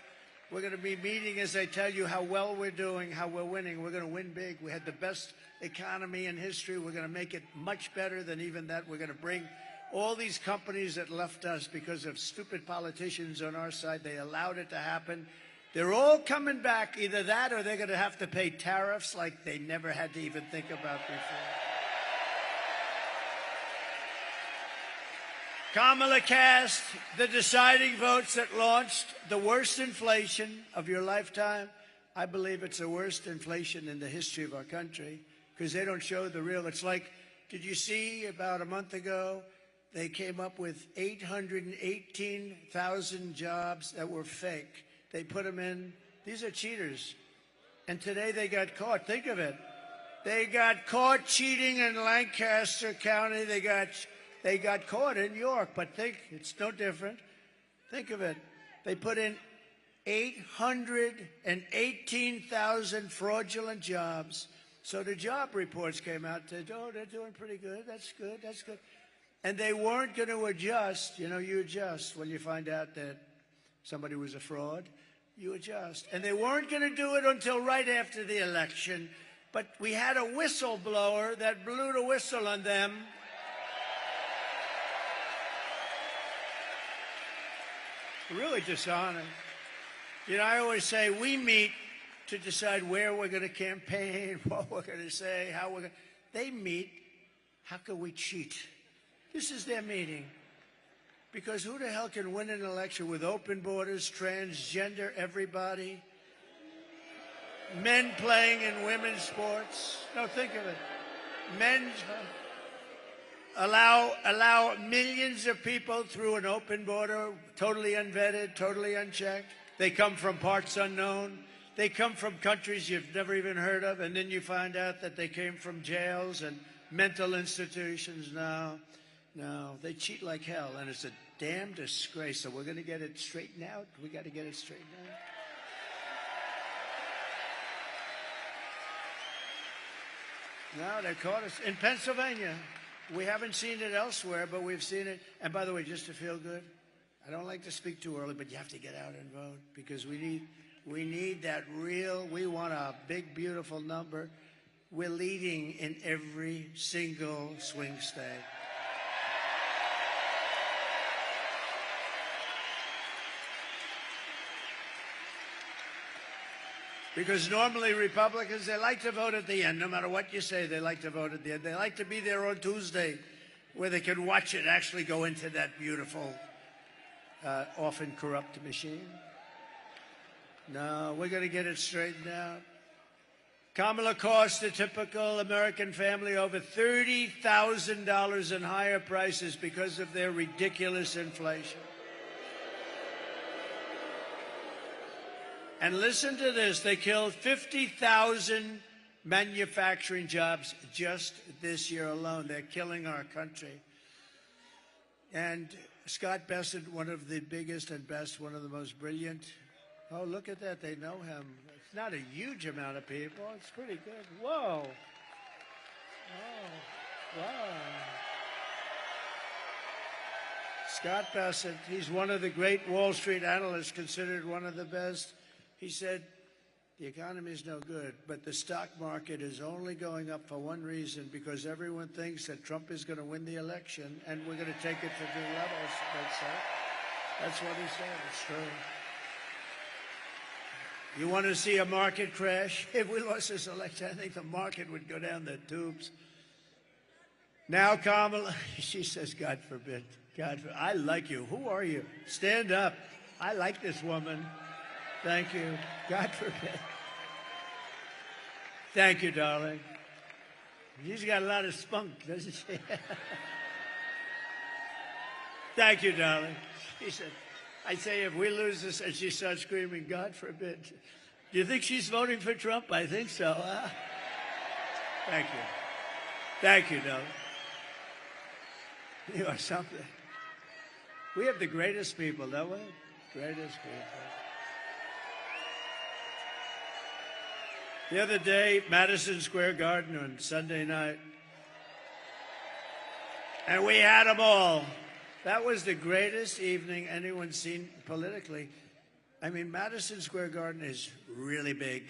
We're going to be meeting as I tell you how well we're doing, how we're winning. We're going to win big. We had the best economy in history. We're going to make it much better than even that. We're going to bring all these companies that left us because of stupid politicians on our side. They allowed it to happen. They're all coming back. Either that or they're going to have to pay tariffs like they never had to even think about before. Kamala cast the deciding votes that launched the worst inflation of your lifetime. I believe it's the worst inflation in the history of our country because they don't show the real. It's like, did you see about a month ago, they came up with 818,000 jobs that were fake. They put them in. These are cheaters. And today they got caught. Think of it. They got caught cheating in Lancaster County. They got caught in York. But think, it's no different. Think of it. They put in 818,000 fraudulent jobs. So the job reports came out. Said, oh, they're doing pretty good. That's good. That's good. And they weren't going to adjust. You know, you adjust when you find out that somebody was a fraud. You adjust. And they weren't going to do it until right after the election. But we had a whistleblower that blew the whistle on them. Really dishonest. You know, I always say we meet to decide where we're going to campaign, what we're going to say, how we're going to... They meet, how can we cheat? This is their meeting. Because who the hell can win an election with open borders, transgender everybody, men playing in women's sports? No, think of it. Men allow millions of people through an open border, totally unvetted, totally unchecked. They come from parts unknown. They come from countries you've never even heard of, and then you find out that they came from jails and mental institutions. No, they cheat like hell, and it's a damn disgrace. So we're going to get it straightened out. We got to get it straightened out. No, they caught us in Pennsylvania. We haven't seen it elsewhere, but we've seen it. And by the way, just to feel good, I don't like to speak too early, but you have to get out and vote because we need that real. We want a big, beautiful number. We're leading in every single swing state. Because normally Republicans, they like to vote at the end. No matter what you say, they like to vote at the end. They like to be there on Tuesday where they can watch it actually go into that beautiful, often corrupt machine. No, we're going to get it straightened out. Kamala cost the typical American family over $30,000 in higher prices because of their ridiculous inflation. And listen to this, they killed 50,000 manufacturing jobs just this year alone. They're killing our country. And Scott Bessent, one of the biggest and best, one of the most brilliant. Oh, look at that, they know him. It's not a huge amount of people, it's pretty good. Whoa. Oh, wow. Scott Bessent, he's one of the great Wall Street analysts, considered one of the best. He said, the economy is no good, but the stock market is only going up for one reason, because everyone thinks that Trump is going to win the election, and we're going to take it to new levels. That's what he said. It's true. You want to see a market crash? If we lost this election, I think the market would go down the tubes. Now, Kamala, she says, God forbid. God forbid. I like you. Who are you? Stand up. I like this woman. Thank you. God forbid. Thank you, darling. She's got a lot of spunk, doesn't she? Thank you, darling. She said, I say, if we lose this, and she starts screaming, God forbid. Do you think she's voting for Trump? I think so. Thank you. Thank you, darling. You are something. We have the greatest people, don't we? Greatest people. The other day, Madison Square Garden on Sunday night, and we had them all. That was the greatest evening anyone's seen politically. I mean, Madison Square Garden is really big.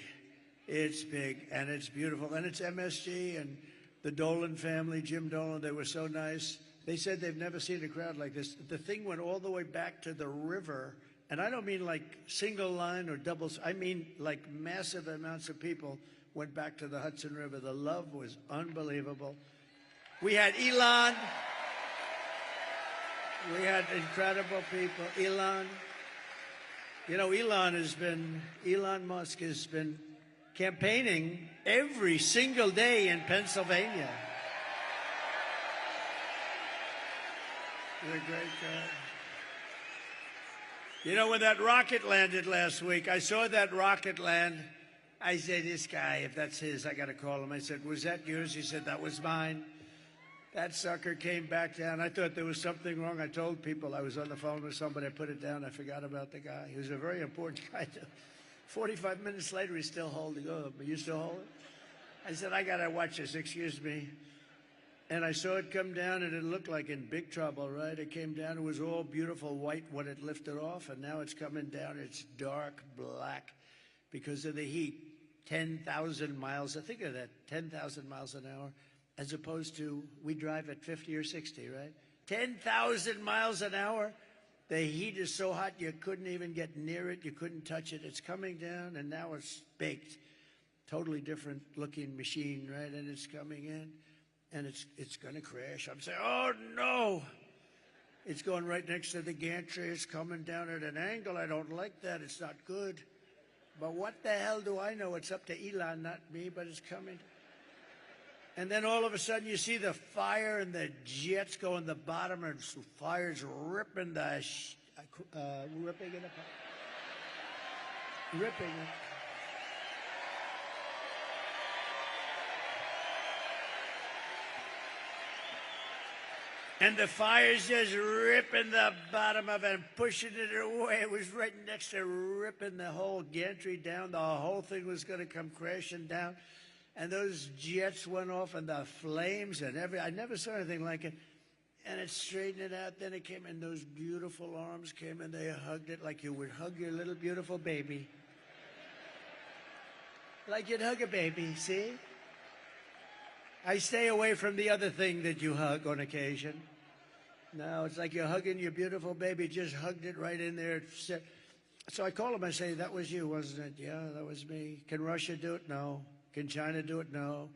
It's big, and it's beautiful, and it's MSG, and the Dolan family, Jim Dolan, they were so nice. They said they've never seen a crowd like this. The thing went all the way back to the river. And I don't mean like single line or doubles. I mean like massive amounts of people went back to the Hudson River. The love was unbelievable. We had Elon. We had incredible people. Elon. You know, Elon Musk has been campaigning every single day in Pennsylvania. He's a great guy. You know, when that rocket landed last week, I saw that rocket land. I said, this guy, if that's his, I got to call him. I said, was that yours? He said, that was mine. That sucker came back down. I thought there was something wrong. I told people I was on the phone with somebody. I put it down. I forgot about the guy. He was a very important guy. 45 minutes later, he's still holding up. Are you still holding? I said, I got to watch this. Excuse me. And I saw it come down, and it looked like in big trouble, right? It came down. It was all beautiful white when it lifted off, and now it's coming down. It's dark black because of the heat. 10,000 miles. Think of that, 10,000 miles an hour, as opposed to we drive at 50 or 60, right? 10,000 miles an hour. The heat is so hot you couldn't even get near it. You couldn't touch it. It's coming down, and now it's baked. Totally different looking machine, right? And it's coming in, and it's going to crash. I'm saying, oh, no. It's going right next to the gantry. It's coming down at an angle. I don't like that. It's not good. But what the hell do I know? It's up to Elon, not me, but it's coming. And then all of a sudden you see the fire and the jets go in the bottom, and fire's ripping the, ripping it apart. Ripping it. And the fire's just ripping the bottom of it and pushing it away. It was right next to ripping the whole gantry down. The whole thing was going to come crashing down. And those jets went off, and the flames and I never saw anything like it. And it straightened it out. Then it came, and those beautiful arms came, and they hugged it like you would hug your little beautiful baby. Like you'd hug a baby, see? I stay away from the other thing that you hug on occasion. No, it's like you're hugging your beautiful baby. Just hugged it right in there. So I call him. I say, that was you, wasn't it? Yeah, that was me. Can Russia do it? No. Can China do it? No.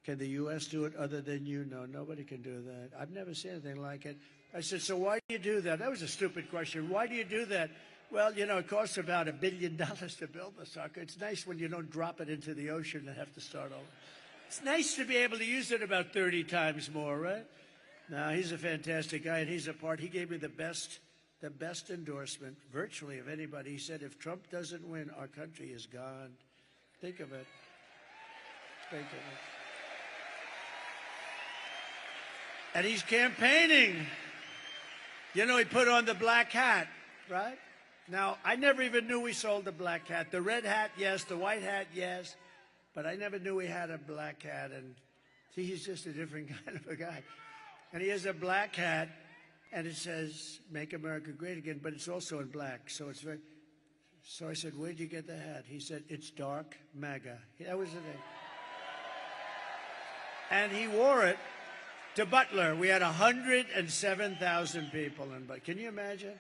Can the U.S. do it other than you? No, nobody can do that. I've never seen anything like it. I said, so why do you do that? That was a stupid question. Why do you do that? Well, you know, it costs about $1 billion to build the sucker. It's nice when you don't drop it into the ocean and have to start over. It's nice to be able to use it about 30 times more, right? No, he's a fantastic guy, and he's a part. He gave me the best endorsement, virtually, of anybody. He said, if Trump doesn't win, our country is gone. Think of it. Think of it. And he's campaigning. You know, he put on the black hat, right? Now, I never even knew we sold the black hat. The red hat, yes. The white hat, yes. But I never knew he had a black hat. And see, he's just a different kind of a guy. And he has a black hat, and it says, Make America Great Again, but it's also in black. So it's very... So I said, where'd you get the hat? He said, it's dark MAGA. That was the thing. And he wore it to Butler. We had 107,000 people in Butler. Can you imagine?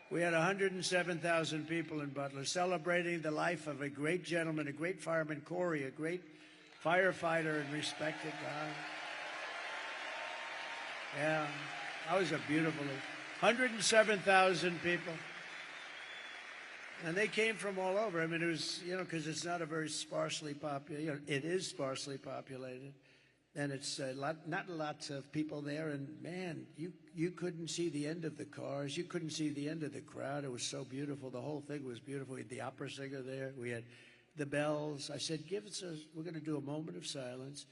We had 107,000 people in Butler celebrating the life of a great gentleman, a great fireman, Corey, a great firefighter and respected guy. Yeah, that was a beautiful 107,000 people. And they came from all over. I mean, it was, you know, because it's not a very sparsely populated, you know, it is sparsely populated. And it's not lots of people there. And, man, you couldn't see the end of the cars. You couldn't see the end of the crowd. It was so beautiful. The whole thing was beautiful. We had the opera singer there. We had the bells. I said, we're going to do a moment of silence.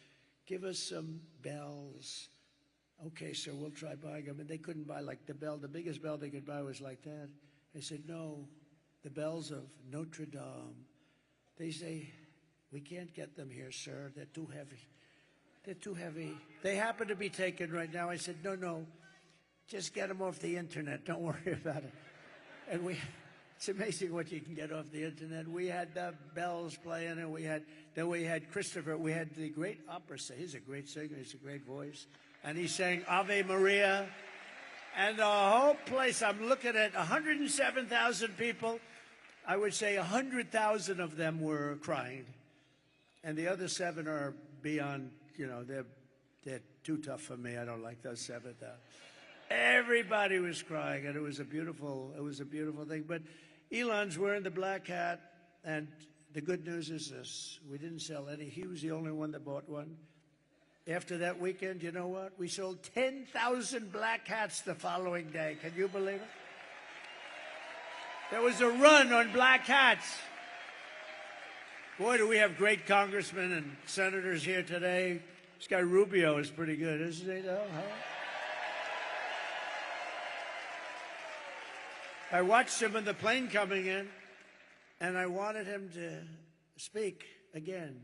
Give us some bells. Okay, so we'll try buying them. And they couldn't buy, like, the bell. The biggest bell they could buy was like that. I said, no, the bells of Notre Dame. They say, we can't get them here, sir. They're too heavy. They're too heavy. They happen to be taken right now. I said, no, just get them off the internet. Don't worry about it. And it's amazing what you can get off the internet. We had the bells playing, and then we had Christopher. We had the great opera singer. He's a great singer. He's a great voice. And he sang Ave Maria. And the whole place, I'm looking at 107,000 people. I would say 100,000 of them were crying. And the other 7 are beyond, you know, they're too tough for me. I don't like those 7,000. Everybody was crying, and it was a beautiful thing. But Elon's wearing the black hat, and the good news is this: we didn't sell any. He was the only one that bought one. After that weekend, you know what? We sold 10,000 black hats the following day. Can you believe it? There was a run on black hats. Boy, do we have great congressmen and senators here today. This guy Rubio is pretty good, isn't he, though? Huh? I watched him in the plane coming in, and I wanted him to speak again.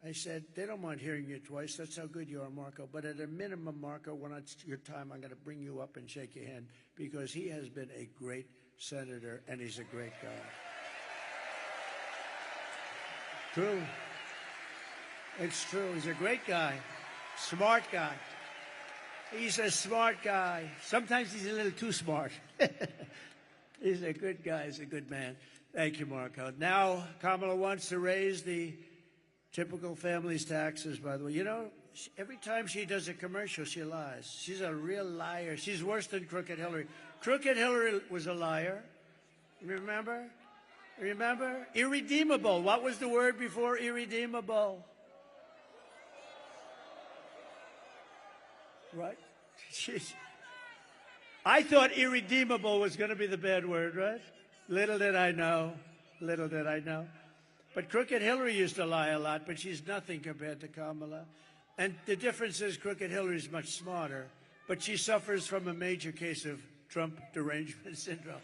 I said, they don't mind hearing you twice. That's how good you are, Marco. But at a minimum, Marco, when it's your time, I'm going to bring you up and shake your hand, because he has been a great senator, and he's a great guy. True. It's true. He's a great guy. Smart guy. He's a smart guy. Sometimes he's a little too smart. He's a good guy. He's a good man. Thank you, Marco. Now, Kamala wants to raise the typical family's taxes, by the way. You know, every time she does a commercial, she lies. She's a real liar. She's worse than Crooked Hillary. Crooked Hillary was a liar. Remember? Remember? Irredeemable. What was the word before irredeemable? Right? I thought irredeemable was going to be the bad word, right? Little did I know. Little did I know. But Crooked Hillary used to lie a lot, but she's nothing compared to Kamala. And the difference is Crooked Hillary is much smarter, but she suffers from a major case of Trump derangement syndrome.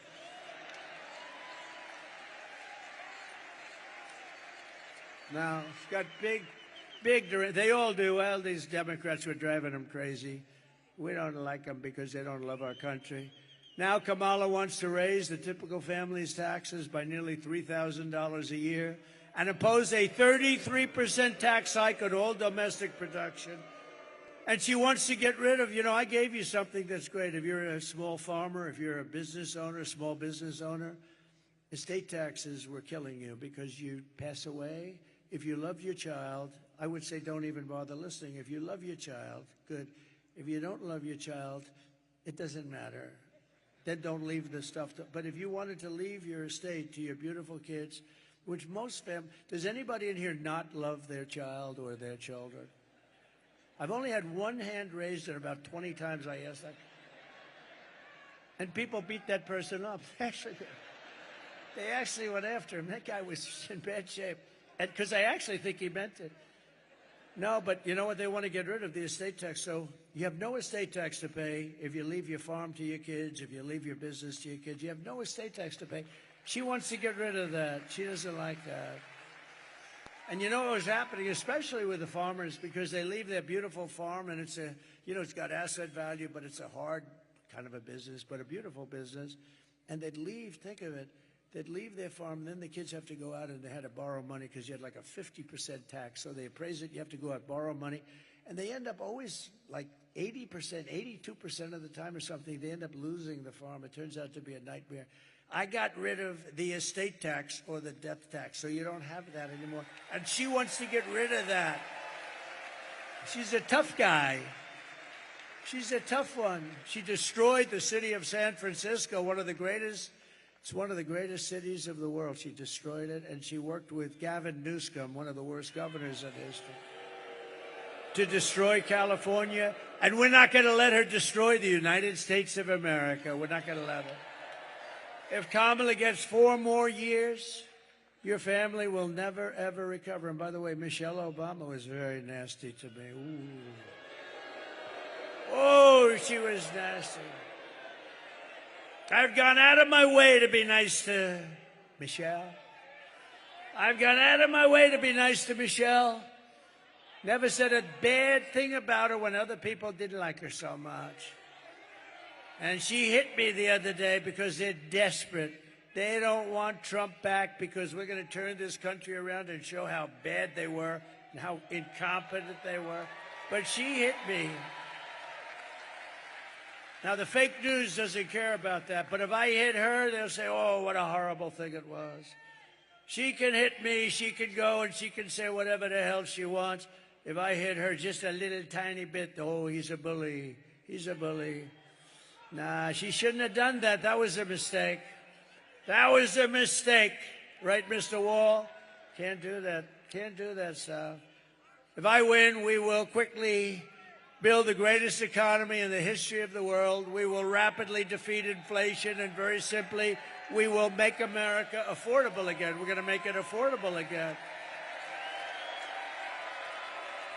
Now, she's got big, they all do. Well, these Democrats were driving them crazy. We don't like them because they don't love our country. Now Kamala wants to raise the typical family's taxes by nearly $3,000 a year and impose a 33% tax hike on all domestic production. And she wants to get rid of, you know, I gave you something that's great. If you're a small farmer, if you're a business owner, small business owner, estate taxes were killing you because you pass away. If you love your child, I would say don't even bother listening. If you love your child, good. If you don't love your child, it doesn't matter. Then don't leave the stuff. But if you wanted to leave your estate to your beautiful kids, which most families, does anybody in here not love their child or their children? I've only had one hand raised, and about 20 times I asked that. And people beat that person up. They actually went after him. That guy was in bad shape. Because I actually think he meant it. No, but you know what? They want to get rid of the estate tax. So you have no estate tax to pay if you leave your farm to your kids, if you leave your business to your kids. You have no estate tax to pay. She wants to get rid of that. She doesn't like that. And you know what was happening, especially with the farmers, because they leave their beautiful farm, and it's a, you know, it's got asset value, but it's a hard kind of a business, but a beautiful business. And they'd leave, think of it, they'd leave their farm, and then the kids have to go out and they had to borrow money because you had like a 50% tax. So they appraise it, you have to go out, borrow money. And they end up always like 80%, 82% of the time or something, they end up losing the farm. It turns out to be a nightmare. I got rid of the estate tax or the death tax, so you don't have that anymore. And she wants to get rid of that. She's a tough guy. She's a tough one. She destroyed the city of San Francisco, one of the greatest. It's one of the greatest cities of the world. She destroyed it, and she worked with Gavin Newsom, one of the worst governors in history, to destroy California. And we're not going to let her destroy the United States of America. We're not going to let her. If Kamala gets 4 more years, your family will never, ever recover. And by the way, Michelle Obama was very nasty to me. Ooh. Oh, she was nasty. I've gone out of my way to be nice to Michelle. I've gone out of my way to be nice to Michelle. Never said a bad thing about her when other people didn't like her so much. And she hit me the other day because they're desperate. They don't want Trump back because we're going to turn this country around and show how bad they were and how incompetent they were. But she hit me. Now, the fake news doesn't care about that. But if I hit her, they'll say, oh, what a horrible thing it was. She can hit me. She can go and she can say whatever the hell she wants. If I hit her just a little tiny bit, oh, he's a bully. He's a bully. Nah, she shouldn't have done that. That was a mistake. That was a mistake. Right, Mr. Wall? Can't do that. Can't do that, Sal. If I win, we will quickly build the greatest economy in the history of the world. We will rapidly defeat inflation, and very simply, we will make America affordable again. We're going to make it affordable again.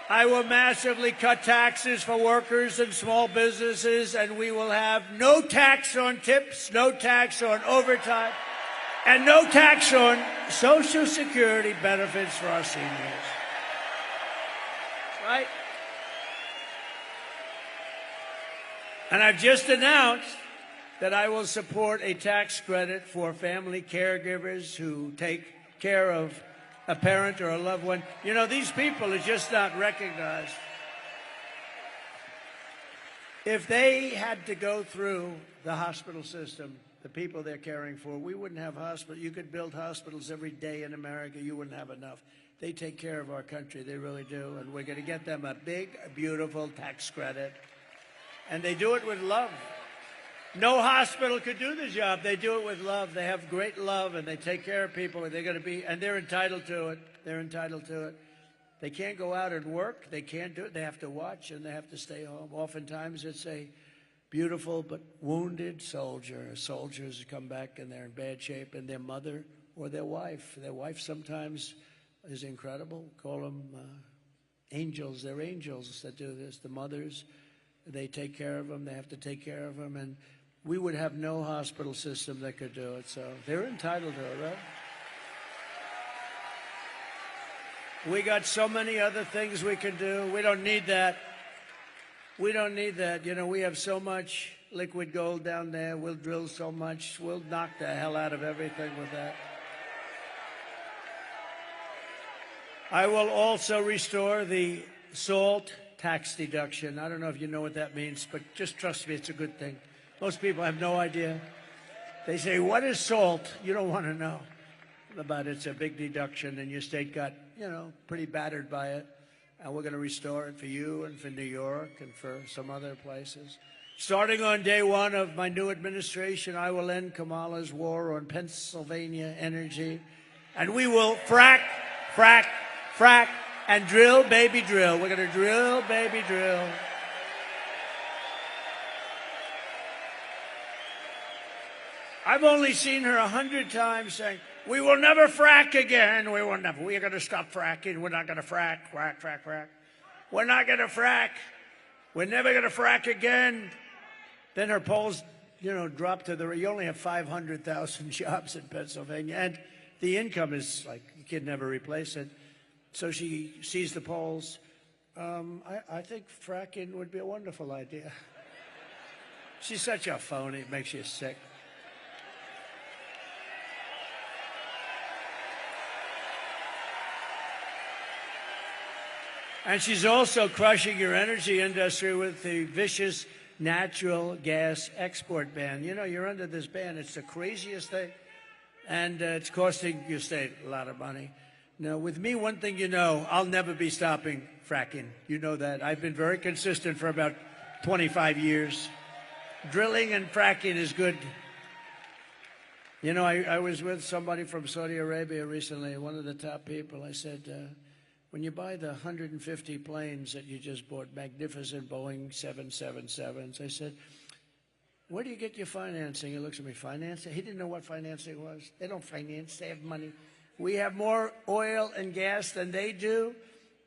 I will massively cut taxes for workers and small businesses, and we will have no tax on tips, no tax on overtime, and no tax on Social Security benefits for our seniors. Right? And I've just announced that I will support a tax credit for family caregivers who take care of a parent or a loved one. You know, these people are just not recognized. If they had to go through the hospital system, the people they're caring for, we wouldn't have hospitals. You could build hospitals every day in America. You wouldn't have enough. They take care of our country. They really do. And we're going to get them a big, beautiful tax credit. And they do it with love. No hospital could do the job. They do it with love. They have great love, and they take care of people. And they're going to be, and they're entitled to it. They're entitled to it. They can't go out and work. They can't do it. They have to watch, and they have to stay home. Oftentimes, it's a beautiful but wounded soldier. Soldiers come back, and they're in bad shape, and their mother or their wife. Their wife sometimes is incredible. Call them angels. They're angels that do this. The mothers, they take care of them. They have to take care of them, and we would have no hospital system that could do it. So they're entitled to it, right? We got so many other things we can do. We don't need that. We don't need that. You know, we have so much liquid gold down there. We'll drill so much. We'll knock the hell out of everything with that. I will also restore the SALT tax deduction. I don't know if you know what that means, but just trust me, it's a good thing. Most people have no idea. They say, what is SALT? You don't want to know about it. It's a big deduction, and your state got, you know, pretty battered by it. And we're going to restore it for you and for New York and for some other places. Starting on day one of my new administration, I will end Kamala's war on Pennsylvania energy. And we will frack, frack, frack, and drill, baby, drill. We're going to drill, baby, drill. I've only seen her 100 times saying, we will never frack again. We will never. We are going to stop fracking. We're not going to frack, frack, frack, frack. We're not going to frack. We're never going to frack again. Then her polls, you know, drop to the, you only have 500,000 jobs in Pennsylvania. And the income is like, you can never replace it. So she sees the polls. I think fracking would be a wonderful idea. She's such a phony. It makes you sick. And she's also crushing your energy industry with the vicious natural gas export ban. You know, you're under this ban. It's the craziest thing. And it's costing your state a lot of money. Now, with me, one thing you know, I'll never be stopping fracking. You know that. I've been very consistent for about 25 years. Drilling and fracking is good. You know, I was with somebody from Saudi Arabia recently, one of the top people. I said, when you buy the 150 planes that you just bought, magnificent Boeing 777s, I said, where do you get your financing? He looks at me, financing? He didn't know what financing was. They don't finance, they have money. We have more oil and gas than they do.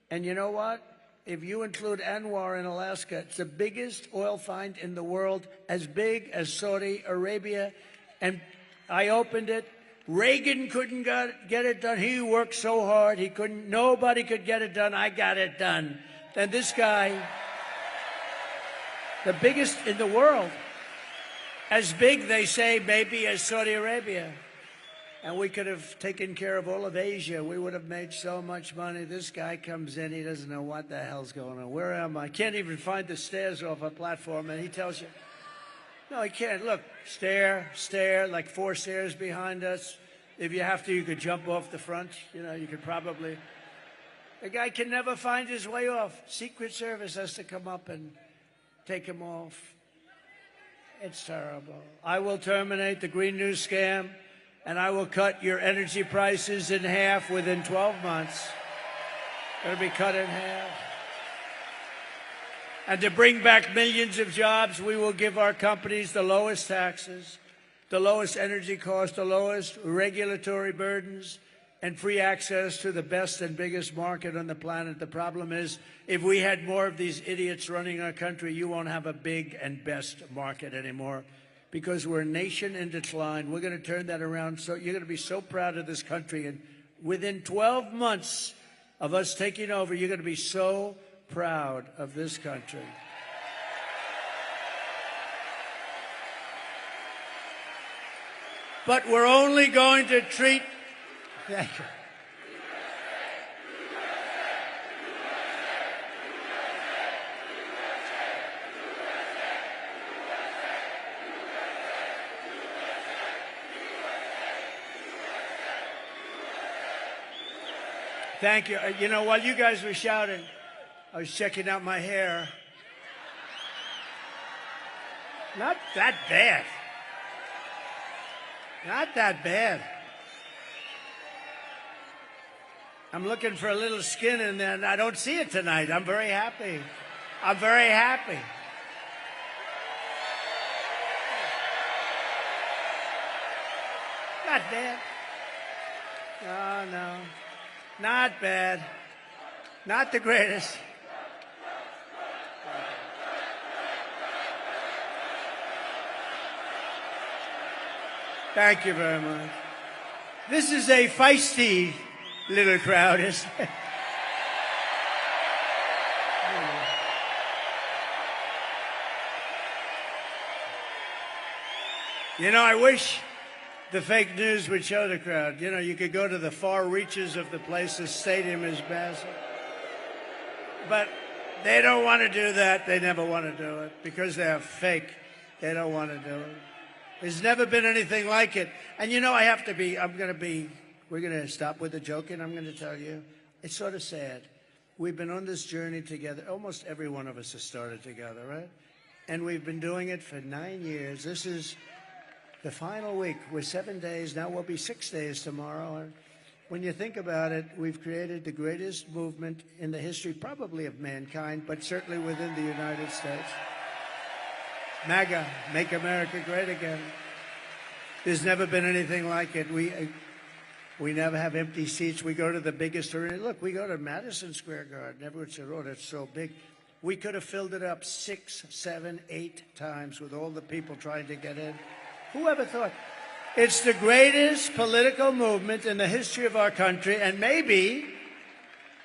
And you know what? If you include Anwar in Alaska, it's the biggest oil find in the world, as big as Saudi Arabia. And I opened it. Reagan couldn't get it done. He worked so hard. He couldn't. Nobody could get it done. I got it done. And this guy, the biggest in the world, as big, they say, maybe as Saudi Arabia. And we could have taken care of all of Asia. We would have made so much money. This guy comes in. He doesn't know what the hell's going on. Where am I? Can't even find the stairs off a platform. And he tells you, no, he can't. Look, stair, like 4 stairs behind us. If you have to, you could jump off the front. You know, you could probably. The guy can never find his way off. Secret Service has to come up and take him off. It's terrible. I will terminate the Green New scam, and I will cut your energy prices in half within 12 months. It'll be cut in half. And to bring back millions of jobs, we will give our companies the lowest taxes, the lowest energy costs, the lowest regulatory burdens, and free access to the best and biggest market on the planet. The problem is, if we had more of these idiots running our country, you won't have a big and best market anymore, because we're a nation in decline. We're going to turn that around. So you're going to be so proud of this country. And within 12 months of us taking over, you're going to be so proud of this country. But we're only going to treat... Thank you. Thank you. You know, while you guys were shouting, I was checking out my hair. Not that bad. Not that bad. I'm looking for a little skin in there, and I don't see it tonight. I'm very happy. I'm very happy. Not bad. No, no. Not bad. Not the greatest. Thank you very much. This is a feisty little crowd, isn't it? You know, I wish the fake news would show the crowd. You know, you could go to the far reaches of the place. The stadium is massive. But they don't want to do that. They never want to do it because they're fake. They don't want to do it. There's never been anything like it. And you know, we're going to stop with the joking. I'm going to tell you, it's sort of sad. We've been on this journey together. Almost every one of us has started together, right? And we've been doing it for 9 years. This is the final week. We're 7 days. Now we'll be 6 days tomorrow. And when you think about it, we've created the greatest movement in the history, probably of mankind, but certainly within the United States. MAGA, Make America Great Again. There's never been anything like it. We never have empty seats. We go to the biggest arena. Look, we go to Madison Square Garden. Everyone said, oh, that's so big. We could have filled it up 6, 7, 8 times with all the people trying to get in. Who ever thought? It's the greatest political movement in the history of our country, and maybe,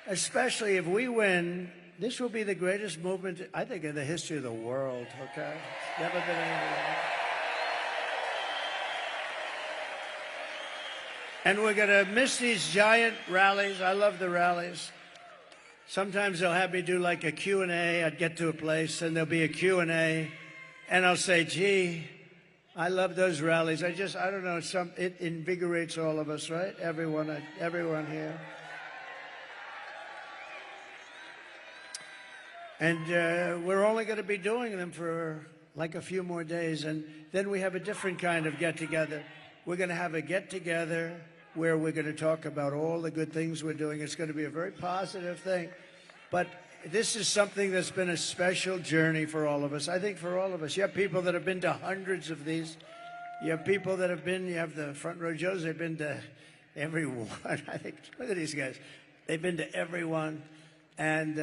especially if we win, this will be the greatest movement, I think, in the history of the world, okay? It's never been anything like it. And we're going to miss these giant rallies. I love the rallies. Sometimes they'll have me do like a Q&A. I'd get to a place, and there'll be a Q&A, and I'll say, gee, I love those rallies. I don't know, it invigorates all of us, right? Everyone here. And we're only going to be doing them for like a few more days, and then we have a different kind of get-together. We're going to have a get-together where we're going to talk about all the good things we're doing. It's going to be a very positive thing. But this is something that's been a special journey for all of us. I think for all of us. You have people that have been to hundreds of these. You have people that have been, you have the front row Joes, they've been to every one. I think, look at these guys. They've been to every one. And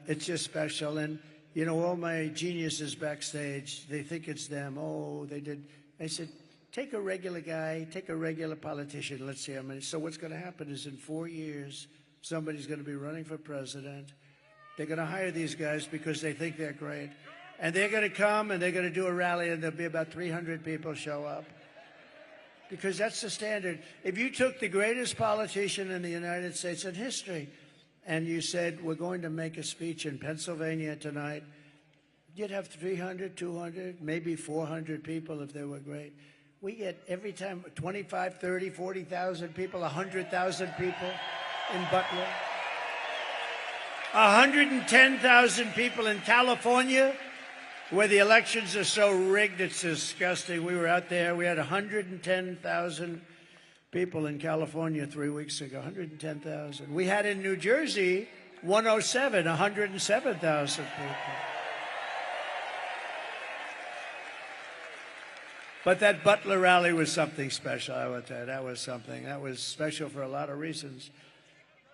it's just special. And, you know, all my geniuses backstage, they think it's them. Oh, they did. I said, take a regular guy, take a regular politician. Let's see how many. So what's going to happen is in 4 years, somebody's going to be running for president. They're going to hire these guys because they think they're great. And they're going to come and they're going to do a rally, and there'll be about 300 people show up. Because that's the standard. If you took the greatest politician in the United States in history and you said, we're going to make a speech in Pennsylvania tonight, you'd have 300, 200, maybe 400 people if they were great. We get every time 25, 30, 40,000 people, 100,000 people in Butler. 110,000 people in California. where the elections are so rigged, it's disgusting. We were out there. We had 110,000 people in California 3 weeks ago. 110,000. We had in New Jersey 107,000 people. But that Butler rally was something special, I would tell you. That was something. That was special for a lot of reasons.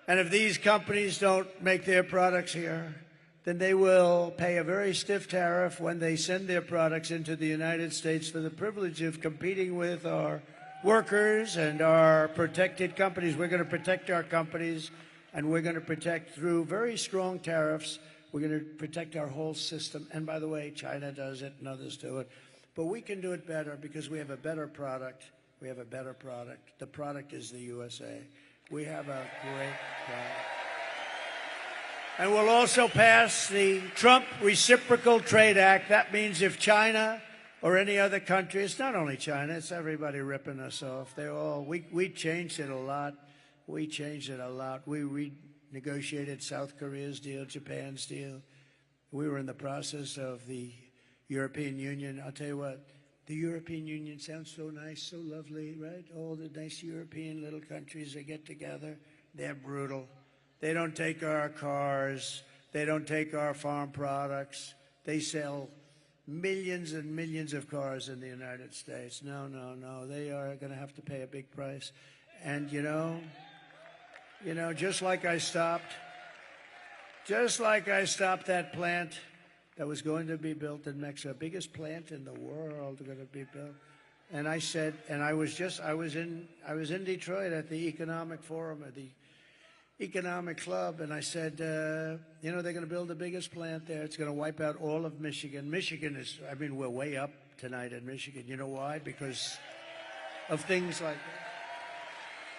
And if these companies don't make their products here, then they will pay a very stiff tariff when they send their products into the United States for the privilege of competing with our workers and our protected companies. We're going to protect our companies, and we're going to protect through very strong tariffs. We're going to protect our whole system. And by the way, China does it and others do it. But we can do it better because we have a better product. We have a better product. The product is the USA. We have a great product. And we'll also pass the Trump Reciprocal Trade Act. That means if China or any other country, it's not only China, it's everybody ripping us off. We changed it a lot. We changed it a lot. We renegotiated South Korea's deal, Japan's deal. We were in the process of the European Union. I'll tell you what, the European Union sounds so nice, so lovely, right? All the nice European little countries, they get together. They're brutal. They don't take our cars. They don't take our farm products. They sell millions and millions of cars in the United States. No, no, no. They are going to have to pay a big price. And, you know, just like I stopped that plant that was going to be built in Mexico, biggest plant in the world going to be built. And I said, and I was in Detroit at the Economic Forum, at the Economic Club, and I said, they're going to build the biggest plant there. It's going to wipe out all of Michigan. Michigan is, we're way up tonight in Michigan. You know why? Because of things like that.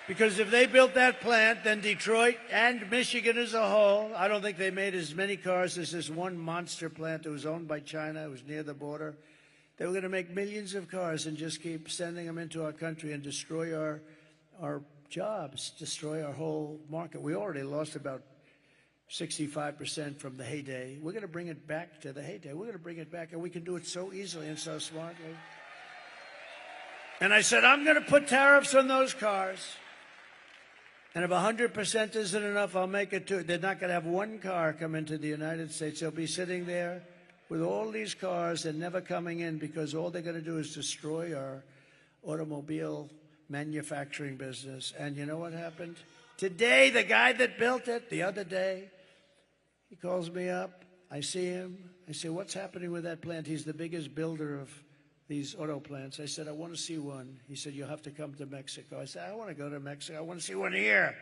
Because if they built that plant, then Detroit and Michigan as a whole, I don't think they made as many cars as this one monster plant that was owned by China. It was near the border. They were going to make millions of cars and just keep sending them into our country and destroy our jobs, destroy our whole market. We already lost about 65% from the heyday. We're going to bring it back to the heyday. We're going to bring it back, and we can do it so easily and so smartly. And I said, I'm going to put tariffs on those cars. And if 100% isn't enough, I'll make it 2. They're not going to have one car come into the United States. They'll be sitting there with all these cars and never coming in because all they're going to do is destroy our automobile manufacturing business. And you know what happened? Today, the guy that built it, the other day, he calls me up. I see him. I say, what's happening with that plant? He's the biggest builder of these auto plants. I said, I want to see one. He said, you'll have to come to Mexico. I said, I want to go to Mexico. I want to see one here.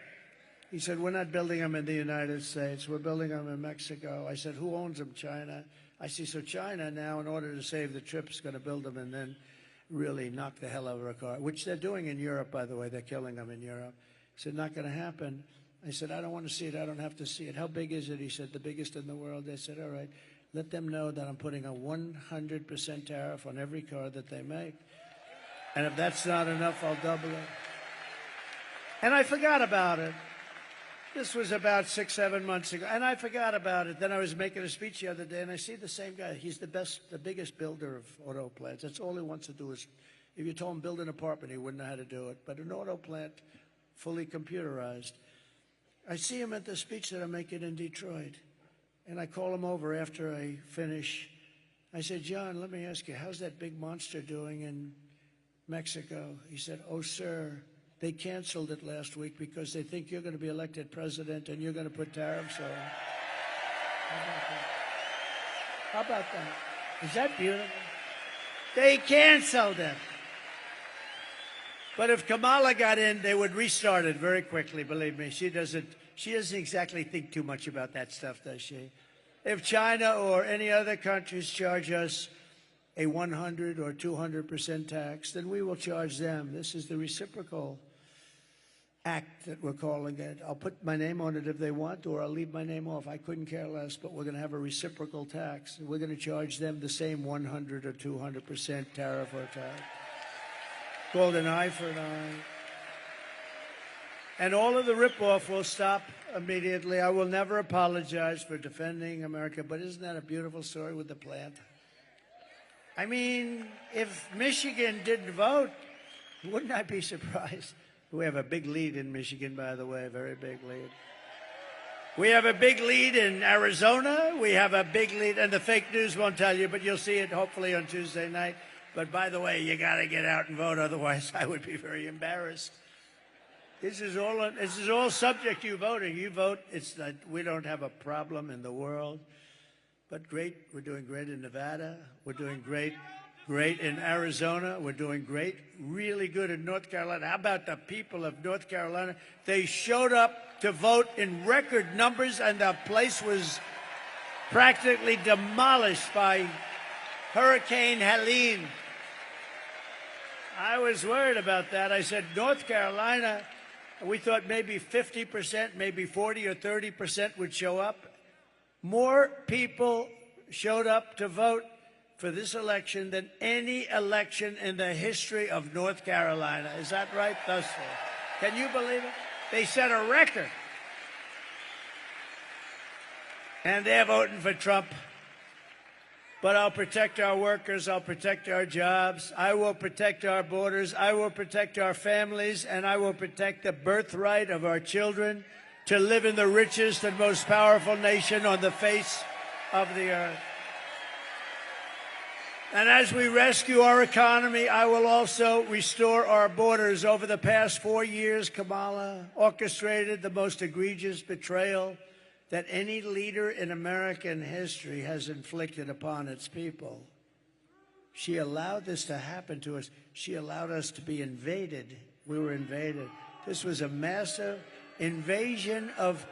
He said, we're not building them in the United States. We're building them in Mexico. I said, who owns them? China. I see, so China now, in order to save the trip, is going to build them and then really knock the hell out of a car, which they're doing in Europe, by the way. They're killing them in Europe. He said, not going to happen. I said, I don't want to see it. I don't have to see it. How big is it? He said, the biggest in the world. I said, all right. Let them know that I'm putting a 100% tariff on every car that they make. And if that's not enough, I'll double it. And I forgot about it. This was about 6-7 months ago. And I forgot about it. Then I was making a speech the other day, and I see the same guy. He's the biggest builder of auto plants. That's all he wants to do is, if you told him build an apartment, he wouldn't know how to do it. But an auto plant, fully computerized. I see him at the speech that I'm making in Detroit. And I call him over after I finish. I said, John, let me ask you, how's that big monster doing in Mexico? He said, oh, sir, they canceled it last week because they think you're going to be elected president and you're going to put tariffs on. How about that? Is that beautiful? They canceled it. But if Kamala got in, they would restart it very quickly, believe me. She doesn't exactly think too much about that stuff, does she? If China or any other countries charge us a 100 or 200% tax, then we will charge them. This is the reciprocal act that we're calling it. I'll put my name on it if they want, or I'll leave my name off. I couldn't care less, but we're going to have a reciprocal tax. We're going to charge them the same 100 or 200% tariff or tax. Called an eye for an eye. And all of the ripoff will stop immediately. I will never apologize for defending America, but isn't that a beautiful story with the plant? I mean, if Michigan didn't vote, wouldn't I be surprised? We have a big lead in Michigan, by the way, a very big lead. We have a big lead in Arizona. We have a big lead, and the fake news won't tell you, but you'll see it hopefully on Tuesday night. But by the way, you got to get out and vote, otherwise I would be very embarrassed. This is all subject to you voting. You vote. It's that we don't have a problem in the world. But great, we're doing great in Nevada. We're doing great in Arizona. We're doing great, really good in North Carolina. How about the people of North Carolina? They showed up to vote in record numbers, and the place was practically demolished by Hurricane Helene. I was worried about that. I said, North Carolina, we thought maybe 50%, maybe 40 or 30% would show up. More people showed up to vote for this election than any election in the history of North Carolina. Is that right? Thus far. Can you believe it? They set a record. And they're voting for Trump. But I'll protect our workers. I'll protect our jobs. I will protect our borders. I will protect our families. And I will protect the birthright of our children to live in the richest and most powerful nation on the face of the earth. And as we rescue our economy, I will also restore our borders. Over the past 4 years, Kamala orchestrated the most egregious betrayal that any leader in American history has inflicted upon its people. She allowed this to happen to us. She allowed us to be invaded. We were invaded. This was a massive invasion of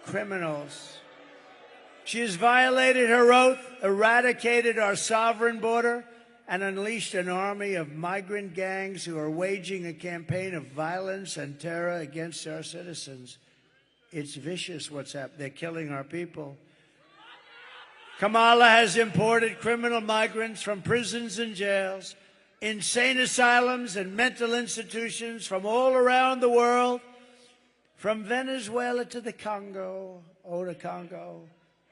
criminals. She has violated her oath, eradicated our sovereign border, and unleashed an army of migrant gangs who are waging a campaign of violence and terror against our citizens. It's vicious what's happening. They're killing our people. Kamala has imported criminal migrants from prisons and jails, insane asylums and mental institutions from all around the world, from Venezuela to the Congo. Oh, the Congo.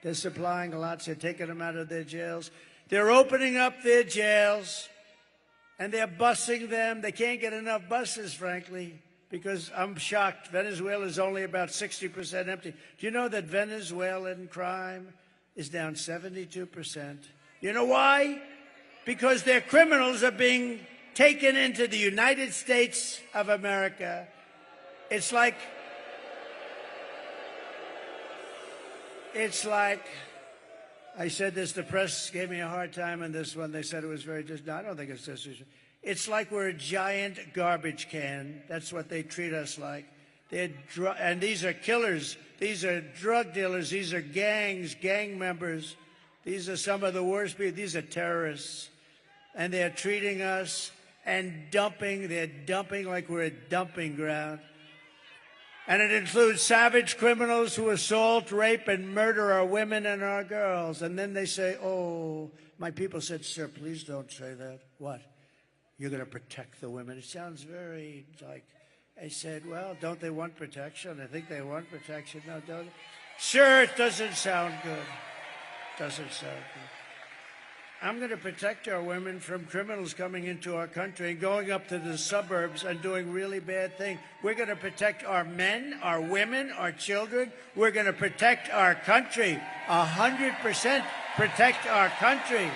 They're supplying lots. They're taking them out of their jails. They're opening up their jails, and they're busing them. They can't get enough buses, frankly, because I'm shocked. Venezuela is only about 60% empty. Do you know that Venezuelan crime is down 72%? You know why? Because their criminals are being taken into the United States of America. It's like I said this, the press gave me a hard time on this one. They said it was very no, I don't think it's this. It's like we're a giant garbage can. That's what they treat us like. And these are killers. These are drug dealers. These are gangs, gang members. These are some of the worst people. These are terrorists. And they're treating us and dumping. They're dumping like we're a dumping ground. And it includes savage criminals who assault, rape, and murder our women and our girls. And then they say, oh, my people said, sir, please don't say that. What? You're going to protect the women? It sounds very like, I said, well, don't they want protection? I think they want protection. No, don't. Sure, it doesn't sound good. Doesn't sound good. I'm going to protect our women from criminals coming into our country and going up to the suburbs and doing really bad things. We're going to protect our men, our women, our children. We're going to protect our country. 100% protect our country.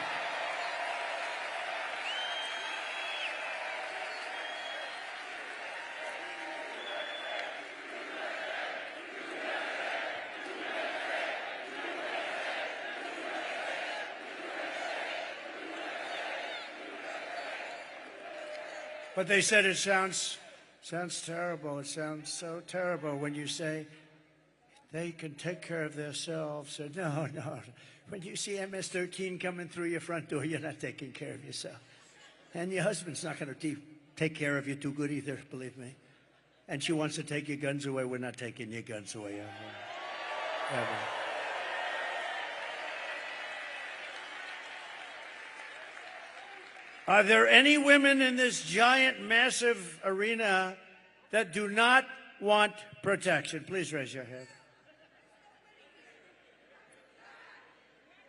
But they said it sounds terrible. It sounds so terrible when you say they can take care of themselves. So no. When you see MS-13 coming through your front door, you're not taking care of yourself. And your husband's not going to take care of you too good either, believe me. And she wants to take your guns away. We're not taking your guns away ever. Are there any women in this giant, massive arena that do not want protection? Please raise your hand.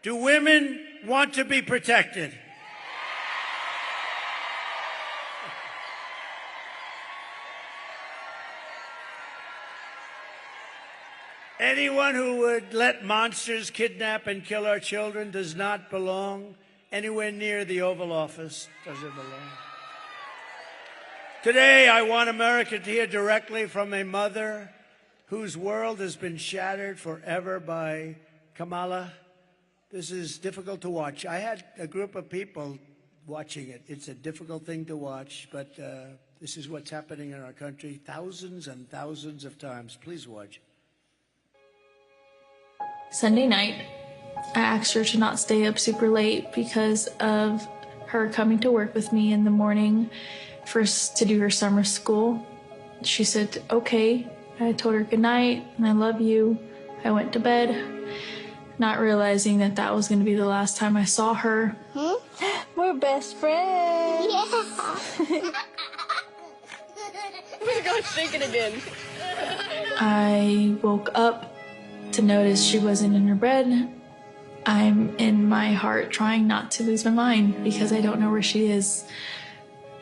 Do women want to be protected? Anyone who would let monsters kidnap and kill our children does not belong anywhere near the Oval Office. Doesn't belong. Today, I want America to hear directly from a mother whose world has been shattered forever by Kamala. This is difficult to watch. I had a group of people watching it. It's a difficult thing to watch, but this is what's happening in our country thousands and thousands of times. Please watch. Sunday night, I asked her to not stay up super late because of her coming to work with me in the morning first to do her summer school. She said, okay. I told her good night and I love you. I went to bed, not realizing that that was going to be the last time I saw her. We're best friends. Yeah. We're going shaking again. I woke up to notice she wasn't in her bed. I'm in my heart trying not to lose my mind because I don't know where she is.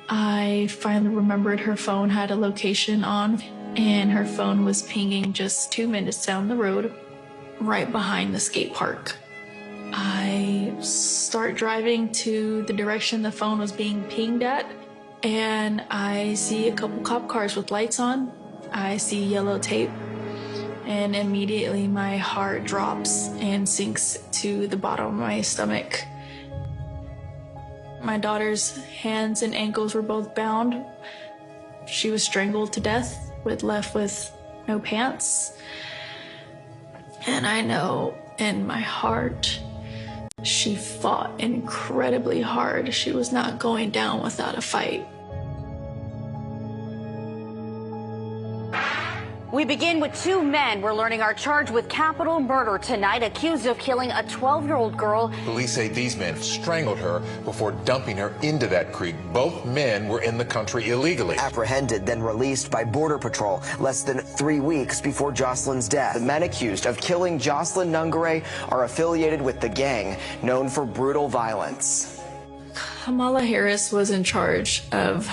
I finally remembered her phone had a location on, and her phone was pinging just 2 minutes down the road, right behind the skate park. I start driving to the direction the phone was being pinged at, and I see a couple cop cars with lights on. I see yellow tape, and immediately my heart drops and sinks to the bottom of my stomach. My daughter's hands and ankles were both bound. She was strangled to death, left with no pants. And I know in my heart, she fought incredibly hard. She was not going down without a fight. We begin with two men we're learning are charged with capital murder tonight, accused of killing a 12-year-old girl. Police say these men strangled her before dumping her into that creek. Both men were in the country illegally. Apprehended, then released by Border Patrol less than 3 weeks before Jocelyn's death. The men accused of killing Jocelyn Nungare are affiliated with the gang known for brutal violence. Kamala Harris was in charge of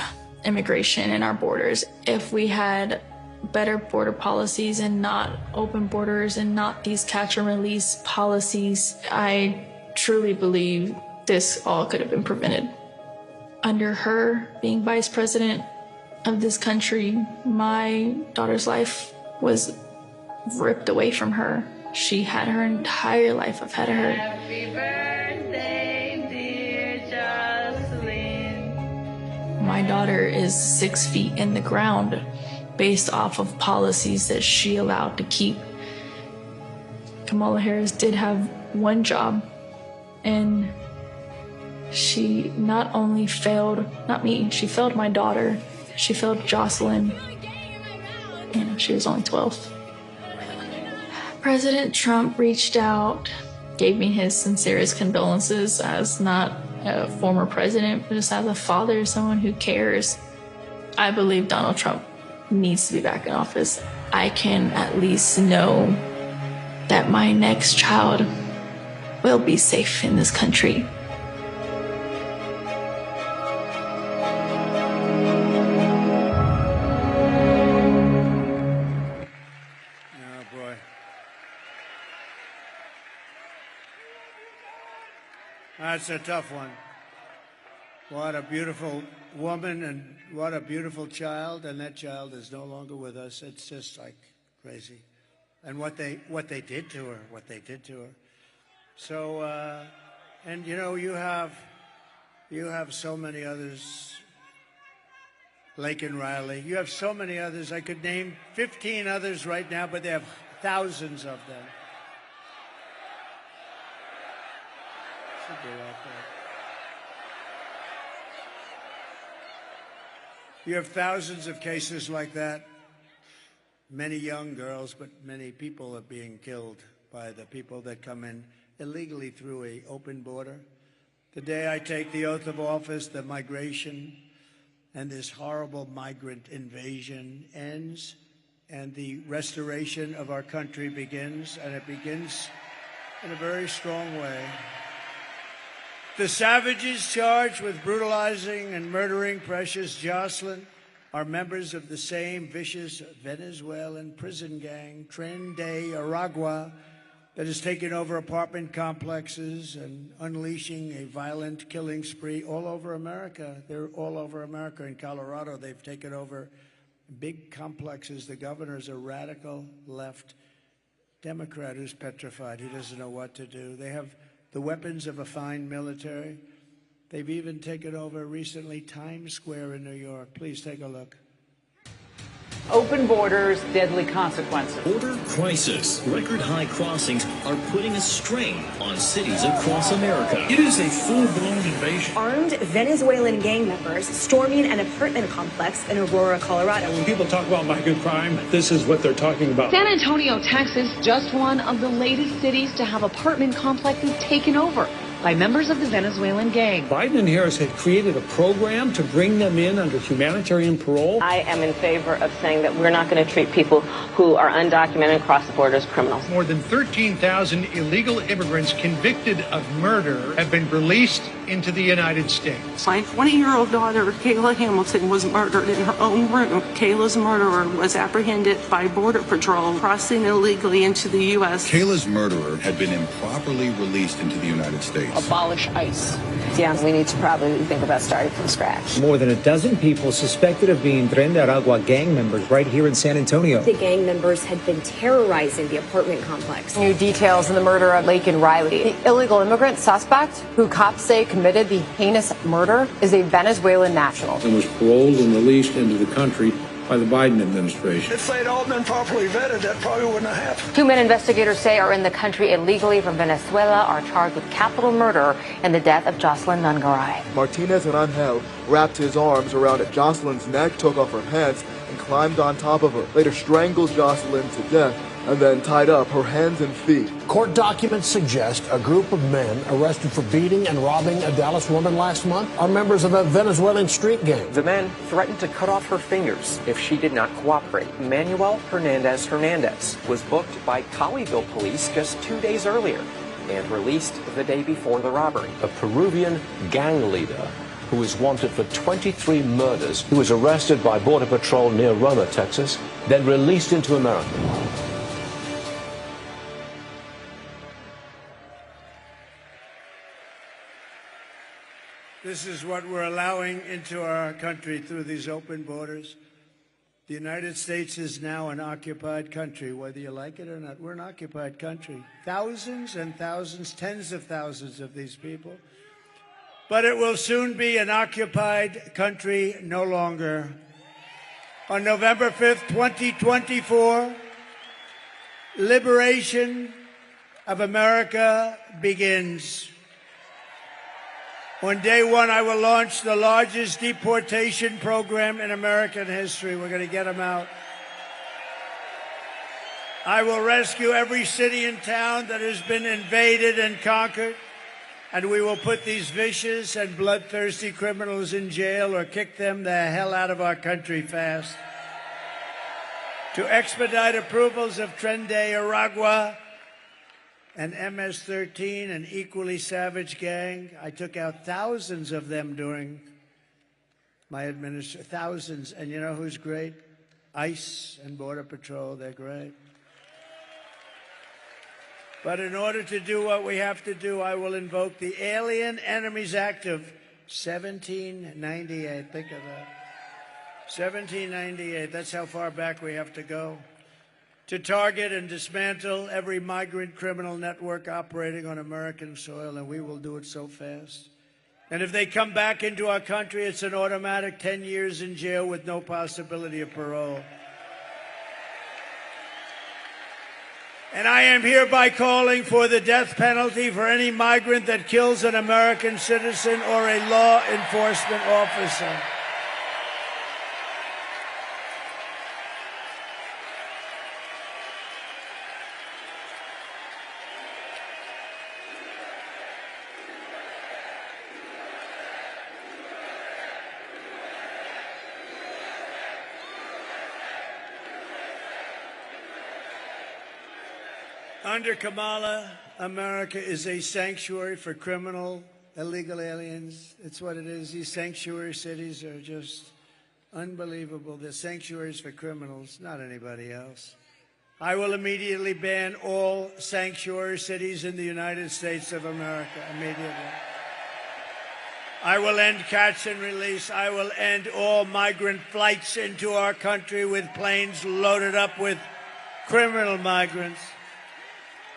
immigration in our borders. If we had better border policies and not open borders and not these catch and release policies, I truly believe this all could have been prevented. Under her being vice president of this country, my daughter's life was ripped away from her. She had her entire life ahead of her. Happy birthday, dear Jocelyn. My daughter is 6 feet in the ground based off of policies that she allowed to keep. Kamala Harris did have one job, and she not only failed, not me, she failed my daughter, she failed Jocelyn. She was only 12. President Trump reached out, gave me his sincerest condolences as not a former president, but just as a father, someone who cares. I believe Donald Trump needs to be back in office. I can at least know that my next child will be safe in this country. Oh, boy. That's a tough one. What a beautiful woman and what a beautiful child, and that child is no longer with us. It's just like crazy. And what they did to her, So, and you have so many others, Lake and Riley. You have so many others. I could name 15 others right now, but they have thousands of them. Should be like that. You have thousands of cases like that. Many young girls, but many people are being killed by the people that come in illegally through an open border. The day I take the oath of office, the migration and this horrible migrant invasion ends, and the restoration of our country begins, and it begins in a very strong way. The savages charged with brutalizing and murdering precious Jocelyn are members of the same vicious Venezuelan prison gang, Tren de Aragua, that has taken over apartment complexes and unleashing a violent killing spree all over America. They're all over America. In Colorado, they've taken over big complexes. The governor's a radical left Democrat who's petrified. He doesn't know what to do. They have the weapons of a fine military. They've even taken over recently Times Square in New York. Please take a look. Open borders, deadly consequences. Border crisis. Record high crossings are putting a strain on cities across America. It is a full-blown invasion. Armed Venezuelan gang members storming an apartment complex in Aurora, Colorado. When people talk about migrant crime, this is what they're talking about. San Antonio, Texas, just one of the latest cities to have apartment complexes taken over by members of the Venezuelan gang. Biden and Harris had created a program to bring them in under humanitarian parole. I am in favor of saying that we're not going to treat people who are undocumented across the border as criminals. More than 13,000 illegal immigrants convicted of murder have been released into the United States. My 20-year-old daughter, Kayla Hamilton, was murdered in her own room. Kayla's murderer was apprehended by Border Patrol crossing illegally into the U.S. Kayla's murderer had been improperly released into the United States. Abolish ICE. Yeah, we need to probably think about starting from scratch. More than a dozen people suspected of being Tren de Aragua gang members right here in San Antonio. The gang members had been terrorizing the apartment complex. New details in the murder of Lake and Riley. The illegal immigrant suspect, who cops say committed the heinous murder, is a Venezuelan national. And was paroled and released into the country by the Biden administration. If they'd all been properly vetted, that probably wouldn't have happened. Two men investigators say are in the country illegally from Venezuela are charged with capital murder in the death of Jocelyn Nungaray. Martinez and Angel wrapped his arms around Jocelyn's neck, took off her pants, and climbed on top of her. Later strangled Jocelyn to death and then tied up her hands and feet. Court documents suggest a group of men arrested for beating and robbing a Dallas woman last month are members of a Venezuelan street gang. The men threatened to cut off her fingers if she did not cooperate. Manuel Hernandez was booked by Colleyville police just 2 days earlier and released the day before the robbery. A Peruvian gang leader who is wanted for 23 murders, who was arrested by Border Patrol near Roma, Texas, then released into America. This is what we're allowing into our country through these open borders. The United States is now an occupied country, whether you like it or not. We're an occupied country. Thousands and thousands, tens of thousands of these people. But it will soon be an occupied country no longer. On November 5th, 2024, liberation of America begins. On day one, I will launch the largest deportation program in American history. We're going to get them out. I will rescue every city and town that has been invaded and conquered, and we will put these vicious and bloodthirsty criminals in jail or kick them the hell out of our country fast. To expedite approvals of Tren de Aragua and MS-13, an equally savage gang. I took out thousands of them during my administration, thousands. And you know who's great? ICE and Border Patrol, they're great. But in order to do what we have to do, I will invoke the Alien Enemies Act of 1798. Think of that. 1798, that's how far back we have to go. To target and dismantle every migrant criminal network operating on American soil, and we will do it so fast. And if they come back into our country, it's an automatic 10 years in jail with no possibility of parole. And I am hereby calling for the death penalty for any migrant that kills an American citizen or a law enforcement officer. Under Kamala, America is a sanctuary for criminal, illegal aliens. It's what it is. These sanctuary cities are just Unbelievable. They're sanctuaries for criminals, not anybody else. I will immediately ban all sanctuary cities in the United States of America, immediately. I will end catch and release. I will end all migrant flights into our country with planes loaded up with criminal migrants.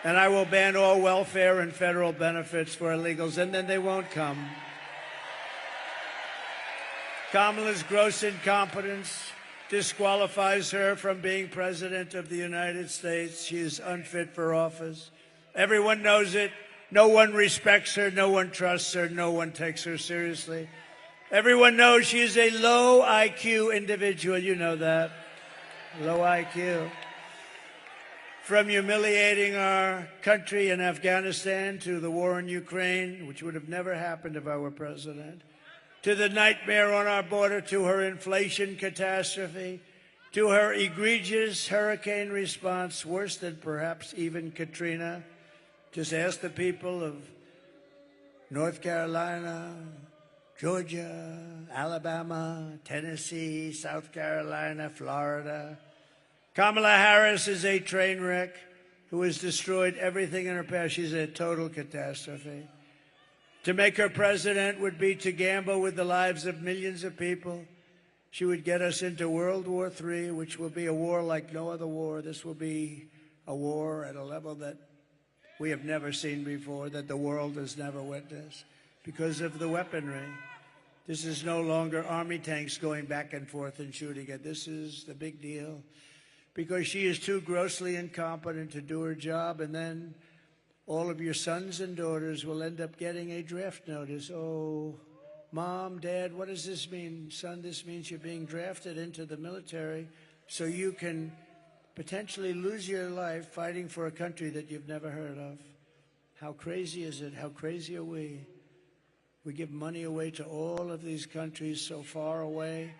And I will ban all welfare and federal benefits for illegals, and then they won't come. Kamala's gross incompetence disqualifies her from being president of the United States. She is unfit for office. Everyone knows it. No one respects her. No one trusts her. No one takes her seriously. Everyone knows she is a low IQ individual. You know that. Low IQ. From humiliating our country in Afghanistan to the war in Ukraine, which would have never happened if I were president, to the nightmare on our border, to her inflation catastrophe, to her egregious hurricane response, worse than perhaps even Katrina. Just ask the people of North Carolina, Georgia, Alabama, Tennessee, South Carolina, Florida. Kamala Harris is a train wreck who has destroyed everything in her path. She's a total catastrophe. To make her president would be to gamble with the lives of millions of people. She would get us into World War III, which will be a war like no other war. This will be a war at a level that we have never seen before, that the world has never witnessed, because of the weaponry. This is no longer army tanks going back and forth and shooting it. This is the big deal, because she is too grossly incompetent to do her job, and then all of your sons and daughters will end up getting a draft notice. Oh, Mom, Dad, what does this mean? Son, this means you're being drafted into the military so you can potentially lose your life fighting for a country that you've never heard of. How crazy is it? How crazy are we? We give money away to all of these countries so far away,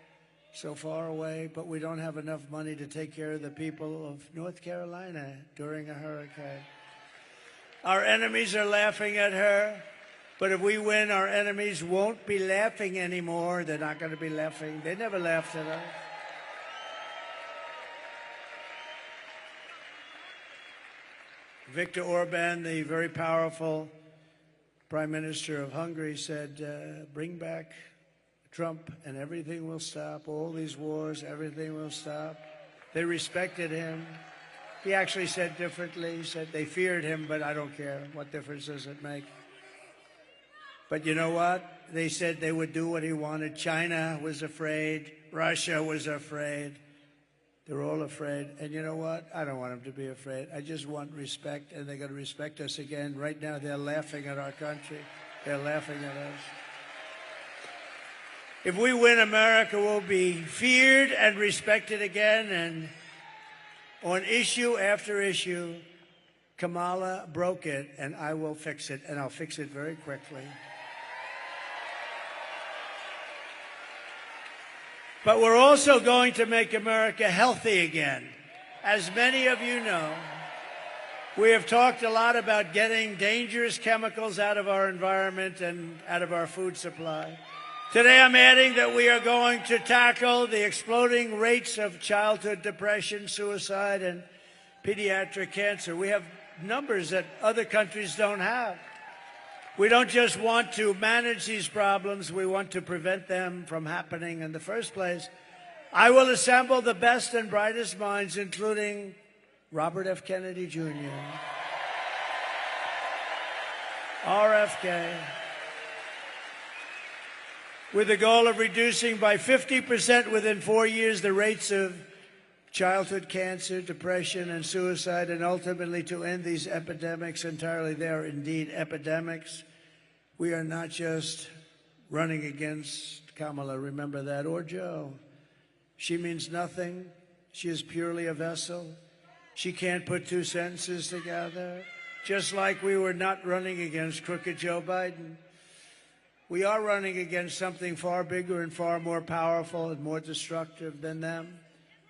but we don't have enough money to take care of the people of North Carolina during a hurricane. Our enemies are laughing at her, but if we win, our enemies won't be laughing anymore. They're not going to be laughing. They never laughed at us. Viktor Orban, the very powerful Prime Minister of Hungary, said, bring back Trump and everything will stop. All these wars, everything will stop. They respected him. He actually said differently. He said they feared him, but I don't care. What difference does it make? But you know what? They said they would do what he wanted. China was afraid. Russia was afraid. They're all afraid. And you know what? I don't want them to be afraid. I just want respect, and they're going to respect us again. Right now, they're laughing at our country. They're laughing at us. If we win, America will be feared and respected again, and on issue after issue, Kamala broke it, and I will fix it, and I'll fix it very quickly. But we're also going to make America healthy again. As many of you know, we have talked a lot about getting dangerous chemicals out of our environment and out of our food supply. Today, I'm adding that we are going to tackle the exploding rates of childhood depression, suicide, and pediatric cancer. We have numbers that other countries don't have. We don't just want to manage these problems, we want to prevent them from happening in the first place. I will assemble the best and brightest minds, including Robert F. Kennedy Jr., RFK, with the goal of reducing by 50% within 4 years the rates of childhood cancer, depression, and suicide, and ultimately to end these epidemics entirely. They are indeed epidemics. We are not just running against Kamala, remember that, or Joe. She means nothing. She is purely a vessel. She can't put two sentences together. Just like we were not running against crooked Joe Biden. We are running against something far bigger and far more powerful and more destructive than them,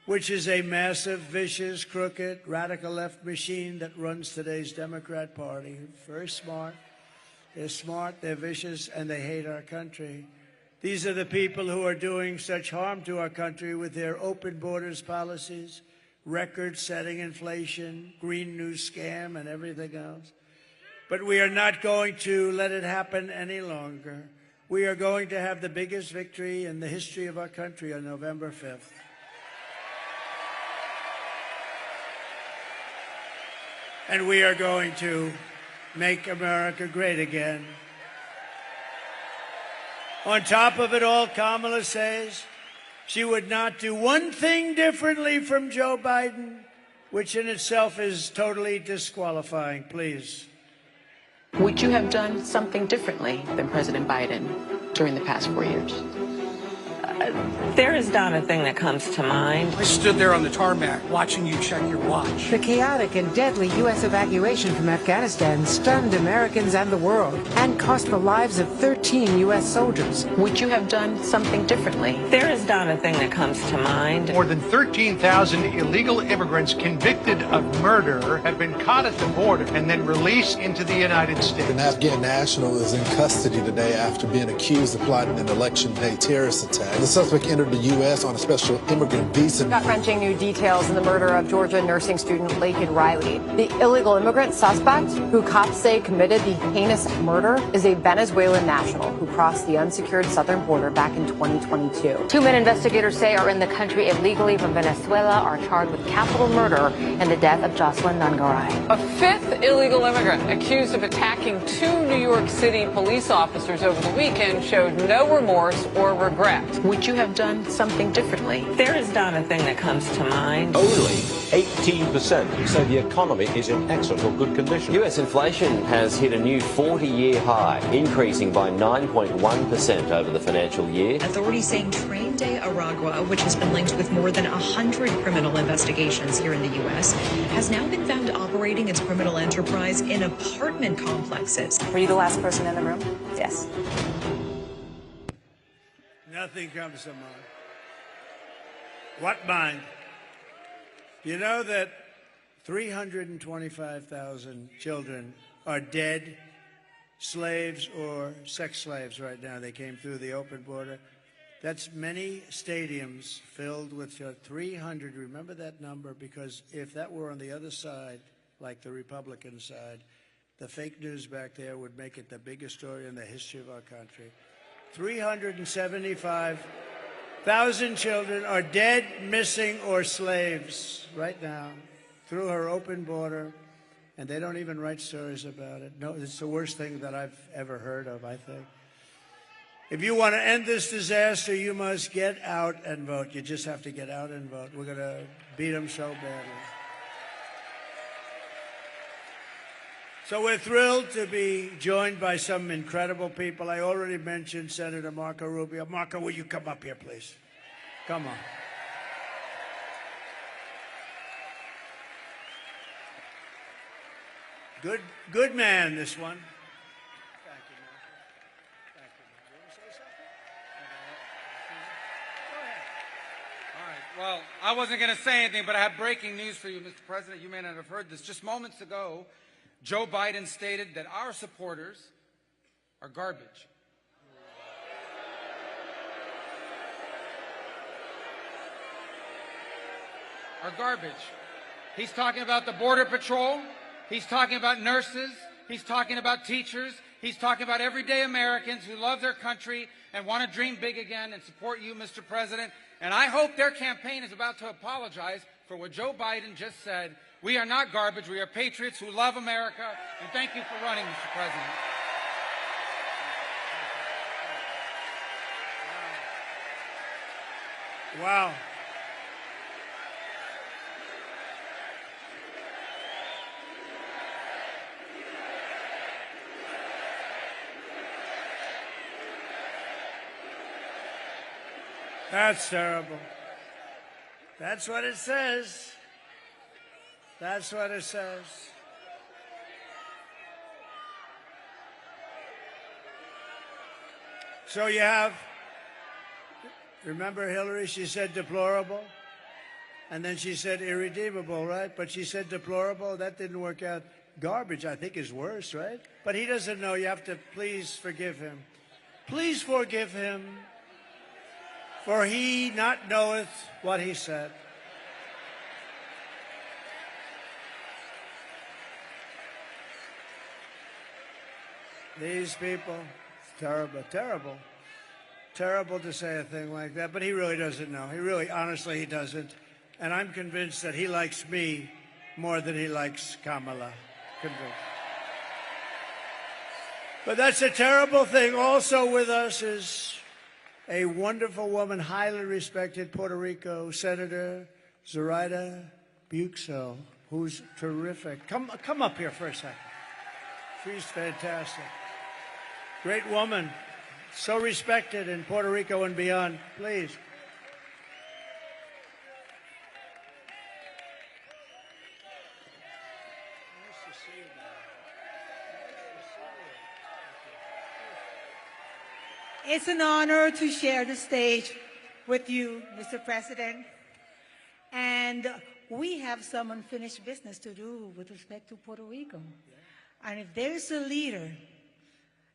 which is a massive, vicious, crooked, radical left machine that runs today's Democrat Party. Very smart. They're smart, they're vicious, and they hate our country. These are the people who are doing such harm to our country with their open borders policies, record-setting inflation, green new scam, and everything else. But we are not going to let it happen any longer. We are going to have the biggest victory in the history of our country on November 5th. And we are going to make America great again. On top of it all, Kamala says she would not do one thing differently from Joe Biden, which in itself is totally disqualifying. Please. Would you have done something differently than President Biden during the past 4 years? There is not a thing that comes to mind. I stood there on the tarmac watching you check your watch. The chaotic and deadly U.S. evacuation from Afghanistan stunned Americans and the world and cost the lives of 13 U.S. soldiers. Would you have done something differently? There is not a thing that comes to mind. More than 13,000 illegal immigrants convicted of murder have been caught at the border and then released into the United States. An Afghan national is in custody today after being accused of plotting an election day terrorist attack. The suspect entered the U.S. on a special immigrant visa. Gut-wrenching new details in the murder of Georgia nursing student Laken Riley. The illegal immigrant suspect, who cops say committed the heinous murder, is a Venezuelan national who crossed the unsecured southern border back in 2022. Two men investigators say are in the country illegally from Venezuela are charged with capital murder in the death of Jocelyn Nungaray. A fifth illegal immigrant accused of attacking two New York City police officers over the weekend showed no remorse or regret. Would you have done something differently? There is not a thing that comes to mind. Only 18% say the economy is in excellent or good condition. U.S. inflation has hit a new 40-year high, increasing by 9.1% over the financial year. Authorities saying Train Day Aragua, which has been linked with more than 100 criminal investigations here in the U.S., has now been found operating its criminal enterprise in apartment complexes. Were you the last person in the room? Yes. Nothing comes to mind. What mind? You know that 325,000 children are dead, slaves or sex slaves right now. They came through the open border. That's many stadiums filled with 300. Remember that number, because if that were on the other side, like the Republican side, the fake news back there would make it the biggest story in the history of our country. 375,000 children are dead, missing, or slaves right now through her open border, and they don't even write stories about it. No, it's the worst thing that I've ever heard of, I think. If you want to end this disaster, you must get out and vote. You just have to get out and vote. We're going to beat them so badly. So we're thrilled to be joined by some incredible people. I already mentioned Senator Marco Rubio. Marco, will you come up here, please? Come on. Good man, this one. Thank you, Marco. Thank you. You want to say something? All right. Well, I wasn't going to say anything, but I have breaking news for you, Mr. President. You may not have heard this. Just moments ago, Joe Biden stated that our supporters are garbage. Are garbage. He's talking about the Border Patrol. He's talking about nurses. He's talking about teachers. He's talking about everyday Americans who love their country and want to dream big again and support you, Mr. President. And I hope their campaign is about to apologize for what Joe Biden just said. We are not garbage. We are patriots who love America. And thank you for running, Mr. President. Wow. That's terrible. That's what it says. That's what it says. So you have, remember Hillary, she said deplorable, and then she said irredeemable, right? But she said deplorable, that didn't work out. Garbage, I think, is worse, right? But he doesn't know. You have to please forgive him. Please forgive him. For he not knoweth what he said. These people, it's terrible, terrible. Terrible to say a thing like that, but he really doesn't know. He really, honestly, he doesn't. And I'm convinced that he likes me more than he likes Kamala. Convinced. But that's a terrible thing. Also with us is a wonderful woman, highly respected Puerto Rico Senator Zoraida Buxo, who's terrific. Come up here for a second. She's fantastic. Great woman. So respected in Puerto Rico and beyond. Please. It's an honor to share the stage with you, Mr. President. And we have some unfinished business to do with respect to Puerto Rico. And if there is a leader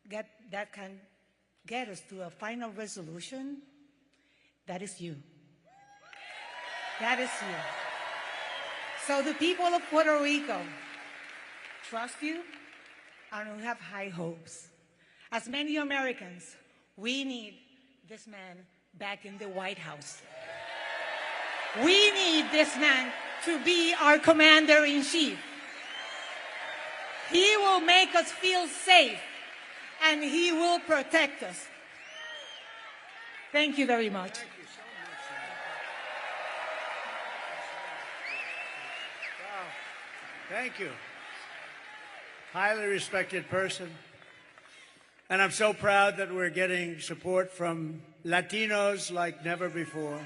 that can get us to a final resolution, that is you. That is you. So the people of Puerto Rico trust you, and we have high hopes. As many Americans, we need this man back in the White House. We need this man to be our commander-in-chief. He will make us feel safe, and he will protect us. Thank you very much. Thank you so much. Wow. Thank you. Highly respected person. And I'm so proud that we're getting support from Latinos like never before.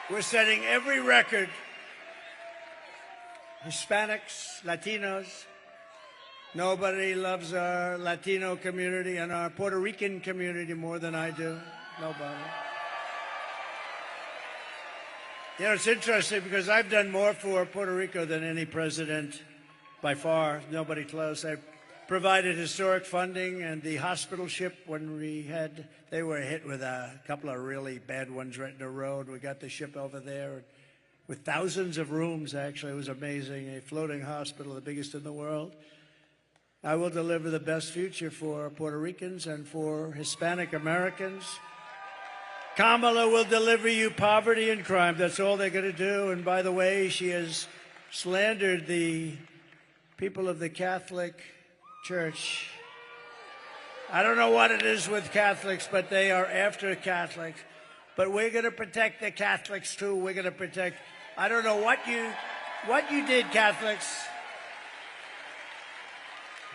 We're setting every record. Hispanics, Latinos. Nobody loves our Latino community and our Puerto Rican community more than I do. Nobody. You know, it's interesting because I've done more for Puerto Rico than any president by far. Nobody close. I provided historic funding and the hospital ship when they were hit with a couple of really bad ones right in the road. We got the ship over there with thousands of rooms, actually. It was amazing. A floating hospital, the biggest in the world. I will deliver the best future for Puerto Ricans and for Hispanic Americans. Kamala will deliver you poverty and crime. That's all they're going to do. And by the way, she has slandered the people of the Catholic Church. I don't know what it is with Catholics, but they are after Catholics. But we're going to protect the Catholics, too. We're going to protect. I don't know what you did, Catholics,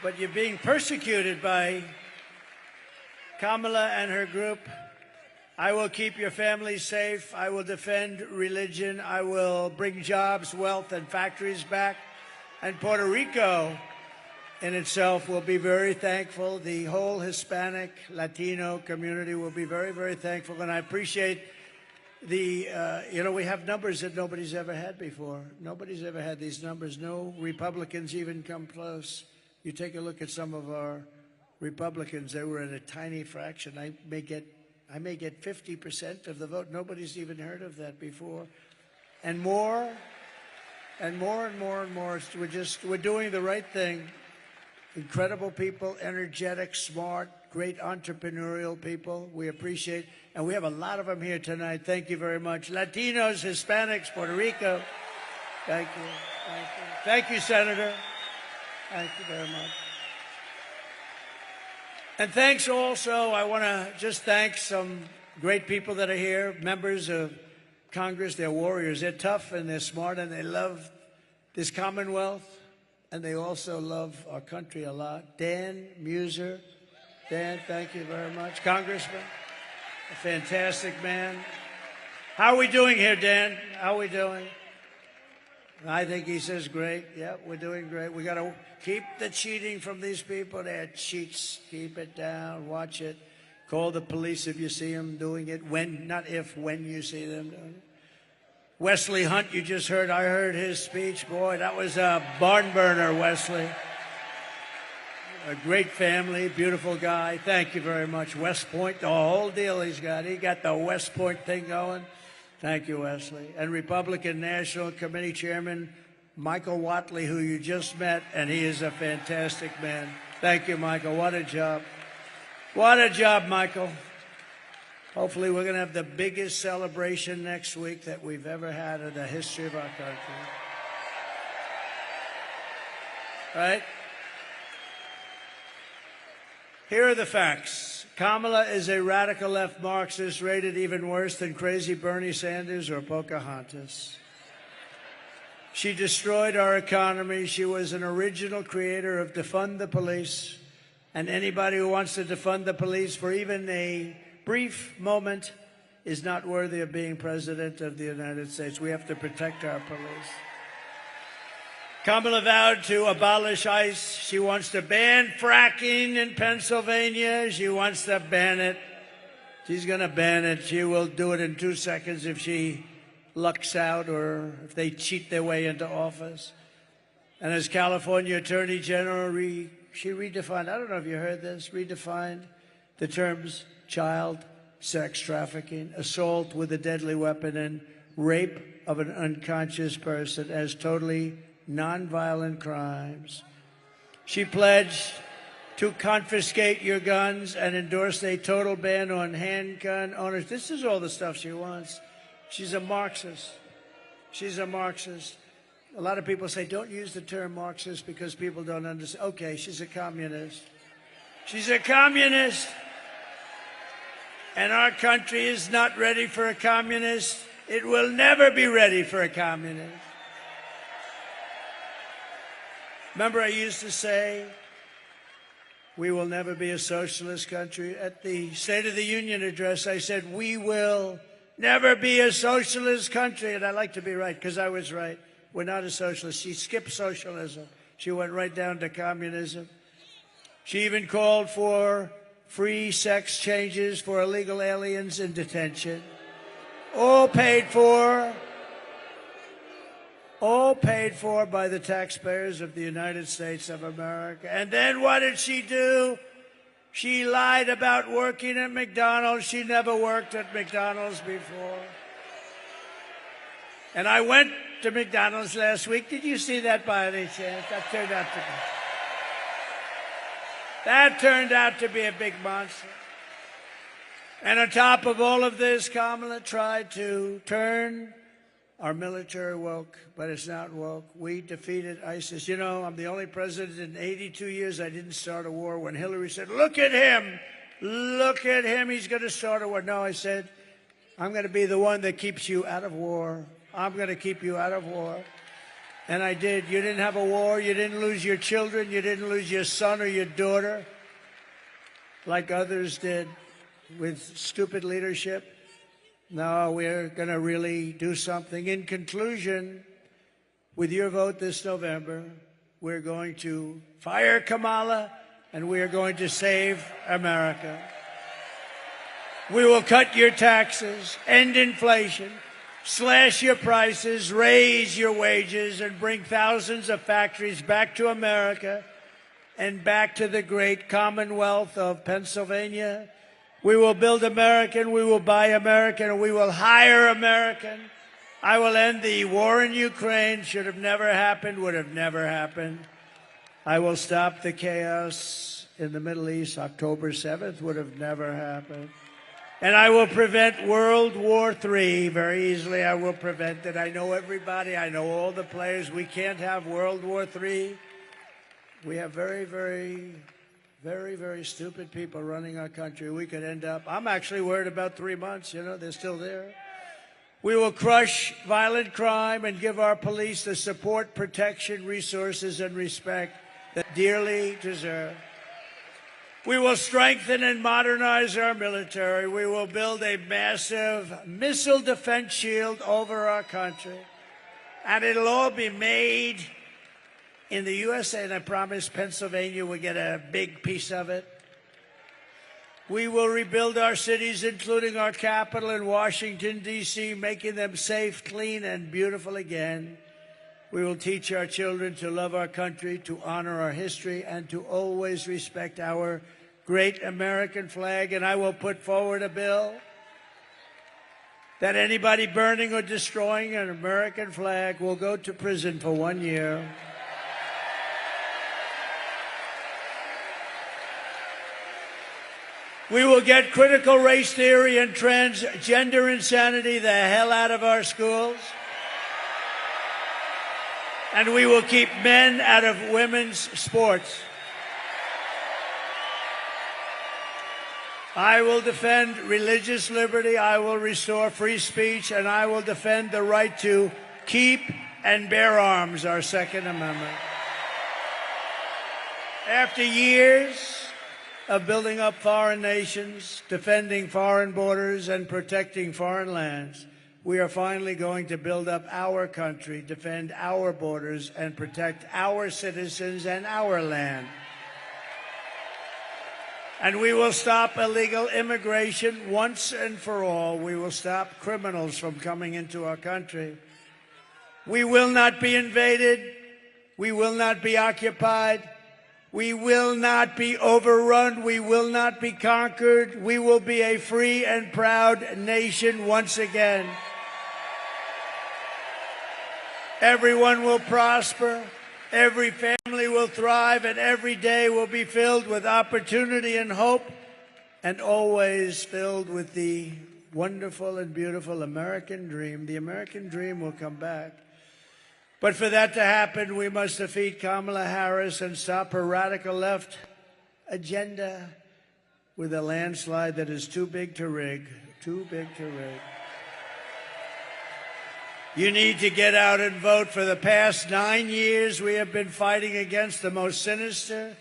but you're being persecuted by Kamala and her group. I will keep your families safe. I will defend religion. I will bring jobs, wealth, and factories back. And Puerto Rico in itself will be very thankful. The whole Hispanic, Latino community will be very, very thankful. And I appreciate we have numbers that nobody's ever had before. Nobody's ever had these numbers. No Republicans even come close. You take a look at some of our Republicans, they were at a tiny fraction. I may get 50% of the vote. Nobody's even heard of that before. And more and more and more and more. We're doing the right thing. Incredible people, energetic, smart, great entrepreneurial people. We appreciate, and we have a lot of them here tonight. Thank you very much. Latinos, Hispanics, Puerto Rico. Thank you. Thank you. Thank you, Senator. Thank you very much. And thanks also, I want to just thank some great people that are here, members of Congress. They're warriors. They're tough and they're smart and they love this Commonwealth and they also love our country a lot. Dan Muser. Dan, thank you very much. Congressman, a fantastic man. How are we doing here, Dan? How are we doing? I think he says great. Yeah, we're doing great. We got to keep the cheating from these people. They're cheats. Keep it down. Watch it. Call the police if you see them doing it. When, not if, when you see them doing it. Wesley Hunt, you just heard. I heard his speech. Boy, that was a barn burner, Wesley. a great family, beautiful guy. Thank you very much. West Point, the whole deal he's got. He got the West Point thing going. Thank you, Wesley. And Republican National Committee Chairman Michael Watley, who you just met, and he is a fantastic man. Thank you, Michael. What a job. What a job, Michael. Hopefully we're going to have the biggest celebration next week that we've ever had in the history of our country. Right? Here are the facts. Kamala is a radical left Marxist rated even worse than crazy Bernie Sanders or Pocahontas. She destroyed our economy. She was an original creator of defund the police. And anybody who wants to defund the police for even a brief moment is not worthy of being president of the United States. We have to protect our police. Kamala vowed to abolish ICE. She wants to ban fracking in Pennsylvania. She wants to ban it. She's going to ban it. She will do it in 2 seconds if she lucks out or if they cheat their way into office. And as California Attorney General, she redefined, I don't know if you heard this, redefined the terms child sex trafficking, assault with a deadly weapon, and rape of an unconscious person as totally nonviolent crimes. She pledged to confiscate your guns and endorsed a total ban on handgun owners. This is all the stuff she wants. She's a Marxist. She's a Marxist. A lot of people say, don't use the term Marxist because people don't understand. Okay, she's a communist. She's a communist. And our country is not ready for a communist. It will never be ready for a communist. Remember, I used to say, we will never be a socialist country. At the State of the Union address, I said, we will never be a socialist country. And I like to be right, because I was right. We're not a socialist. She skipped socialism. She went right down to communism. She even called for free sex changes for illegal aliens in detention. All paid for by the taxpayers of the United States of America. And then what did she do? She lied about working at McDonald's. She never worked at McDonald's before. And I went to McDonald's last week. Did you see that by any chance? That turned out to be a big monster. And on top of all of this, Kamala tried to turn our military woke, but it's not woke. We defeated ISIS. You know, I'm the only president in 82 years I didn't start a war. When Hillary said, look at him, he's going to start a war. No, I said, I'm going to be the one that keeps you out of war. I'm going to keep you out of war. And I did. You didn't have a war. You didn't lose your children. You didn't lose your son or your daughter like others did with stupid leadership. No, we're going to really do something. In conclusion, with your vote this November, we're going to fire Kamala and we are going to save America. We will cut your taxes, end inflation, slash your prices, raise your wages, and bring thousands of factories back to America and back to the great Commonwealth of Pennsylvania. We will build American, we will buy American, and we will hire American. I will end the war in Ukraine. Should have never happened, would have never happened. I will stop the chaos in the Middle East. October 7th would have never happened. And I will prevent World War III very easily. I will prevent it. I know everybody. I know all the players. We can't have World War III. We have very, very stupid people running our country. We could end up, I'm actually worried about 3 months. You know, they're still there. We will crush violent crime and give our police the support, protection, resources, and respect that dearly deserve. We will strengthen and modernize our military. We will build a massive missile defense shield over our country. And it'll all be made in the USA, and I promise Pennsylvania will get a big piece of it. We will rebuild our cities, including our capital in Washington, D.C., making them safe, clean, and beautiful again. We will teach our children to love our country, to honor our history, and to always respect our great American flag. And I will put forward a bill that anybody burning or destroying an American flag will go to prison for 1 year. We will get critical race theory and transgender insanity the hell out of our schools. And we will keep men out of women's sports. I will defend religious liberty, I will restore free speech, and I will defend the right to keep and bear arms, our Second Amendment. After years of building up foreign nations, defending foreign borders, and protecting foreign lands, we are finally going to build up our country, defend our borders, and protect our citizens and our land. And we will stop illegal immigration once and for all. We will stop criminals from coming into our country. We will not be invaded. We will not be occupied. We will not be overrun. We will not be conquered. We will be a free and proud nation once again. Everyone will prosper. Every family will thrive, and every day will be filled with opportunity and hope, and always filled with the wonderful and beautiful American dream. The American dream will come back. But for that to happen, we must defeat Kamala Harris and stop her radical left agenda with a landslide that is too big to rig, too big to rig. You need to get out and vote. For the past 9 years, we have been fighting against the most sinister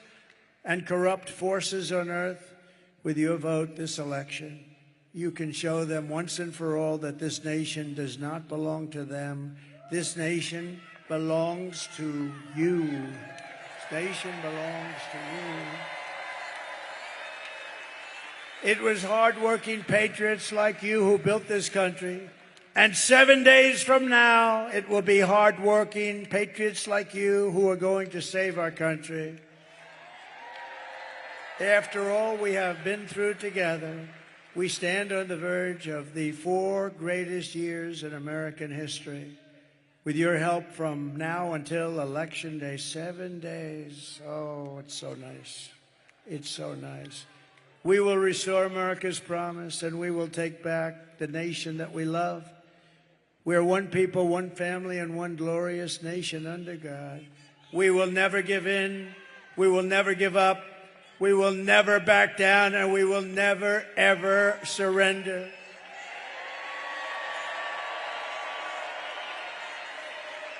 and corrupt forces on earth. With your vote this election, you can show them once and for all that this nation does not belong to them. This nation belongs to you. This nation belongs to you. It was hardworking patriots like you who built this country. And 7 days from now, it will be hardworking patriots like you who are going to save our country. After all we have been through together, we stand on the verge of the 4 greatest years in American history. With your help from now until Election Day, 7 days. Oh, it's so nice. It's so nice. We will restore America's promise, and we will take back the nation that we love. We are one people, one family, and one glorious nation under God. We will never give in. We will never give up. We will never back down, and we will never, ever surrender.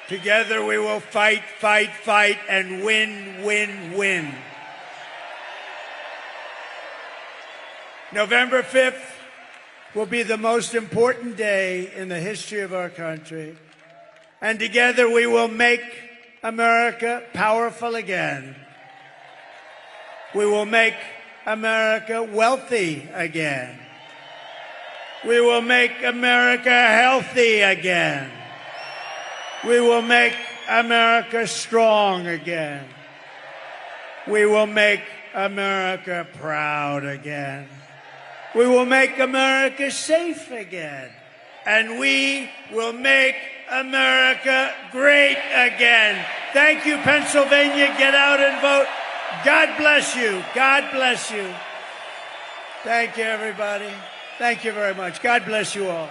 Together we will fight, fight, fight, and win, win, win. November 5th will be the most important day in the history of our country. And together we will make America powerful again. We will make America wealthy again. We will make America healthy again. We will make America strong again. We will make America proud again. We will make America safe again. And we will make America great again. Thank you, Pennsylvania. Get out and vote. God bless you. God bless you. Thank you, everybody. Thank you very much. God bless you all.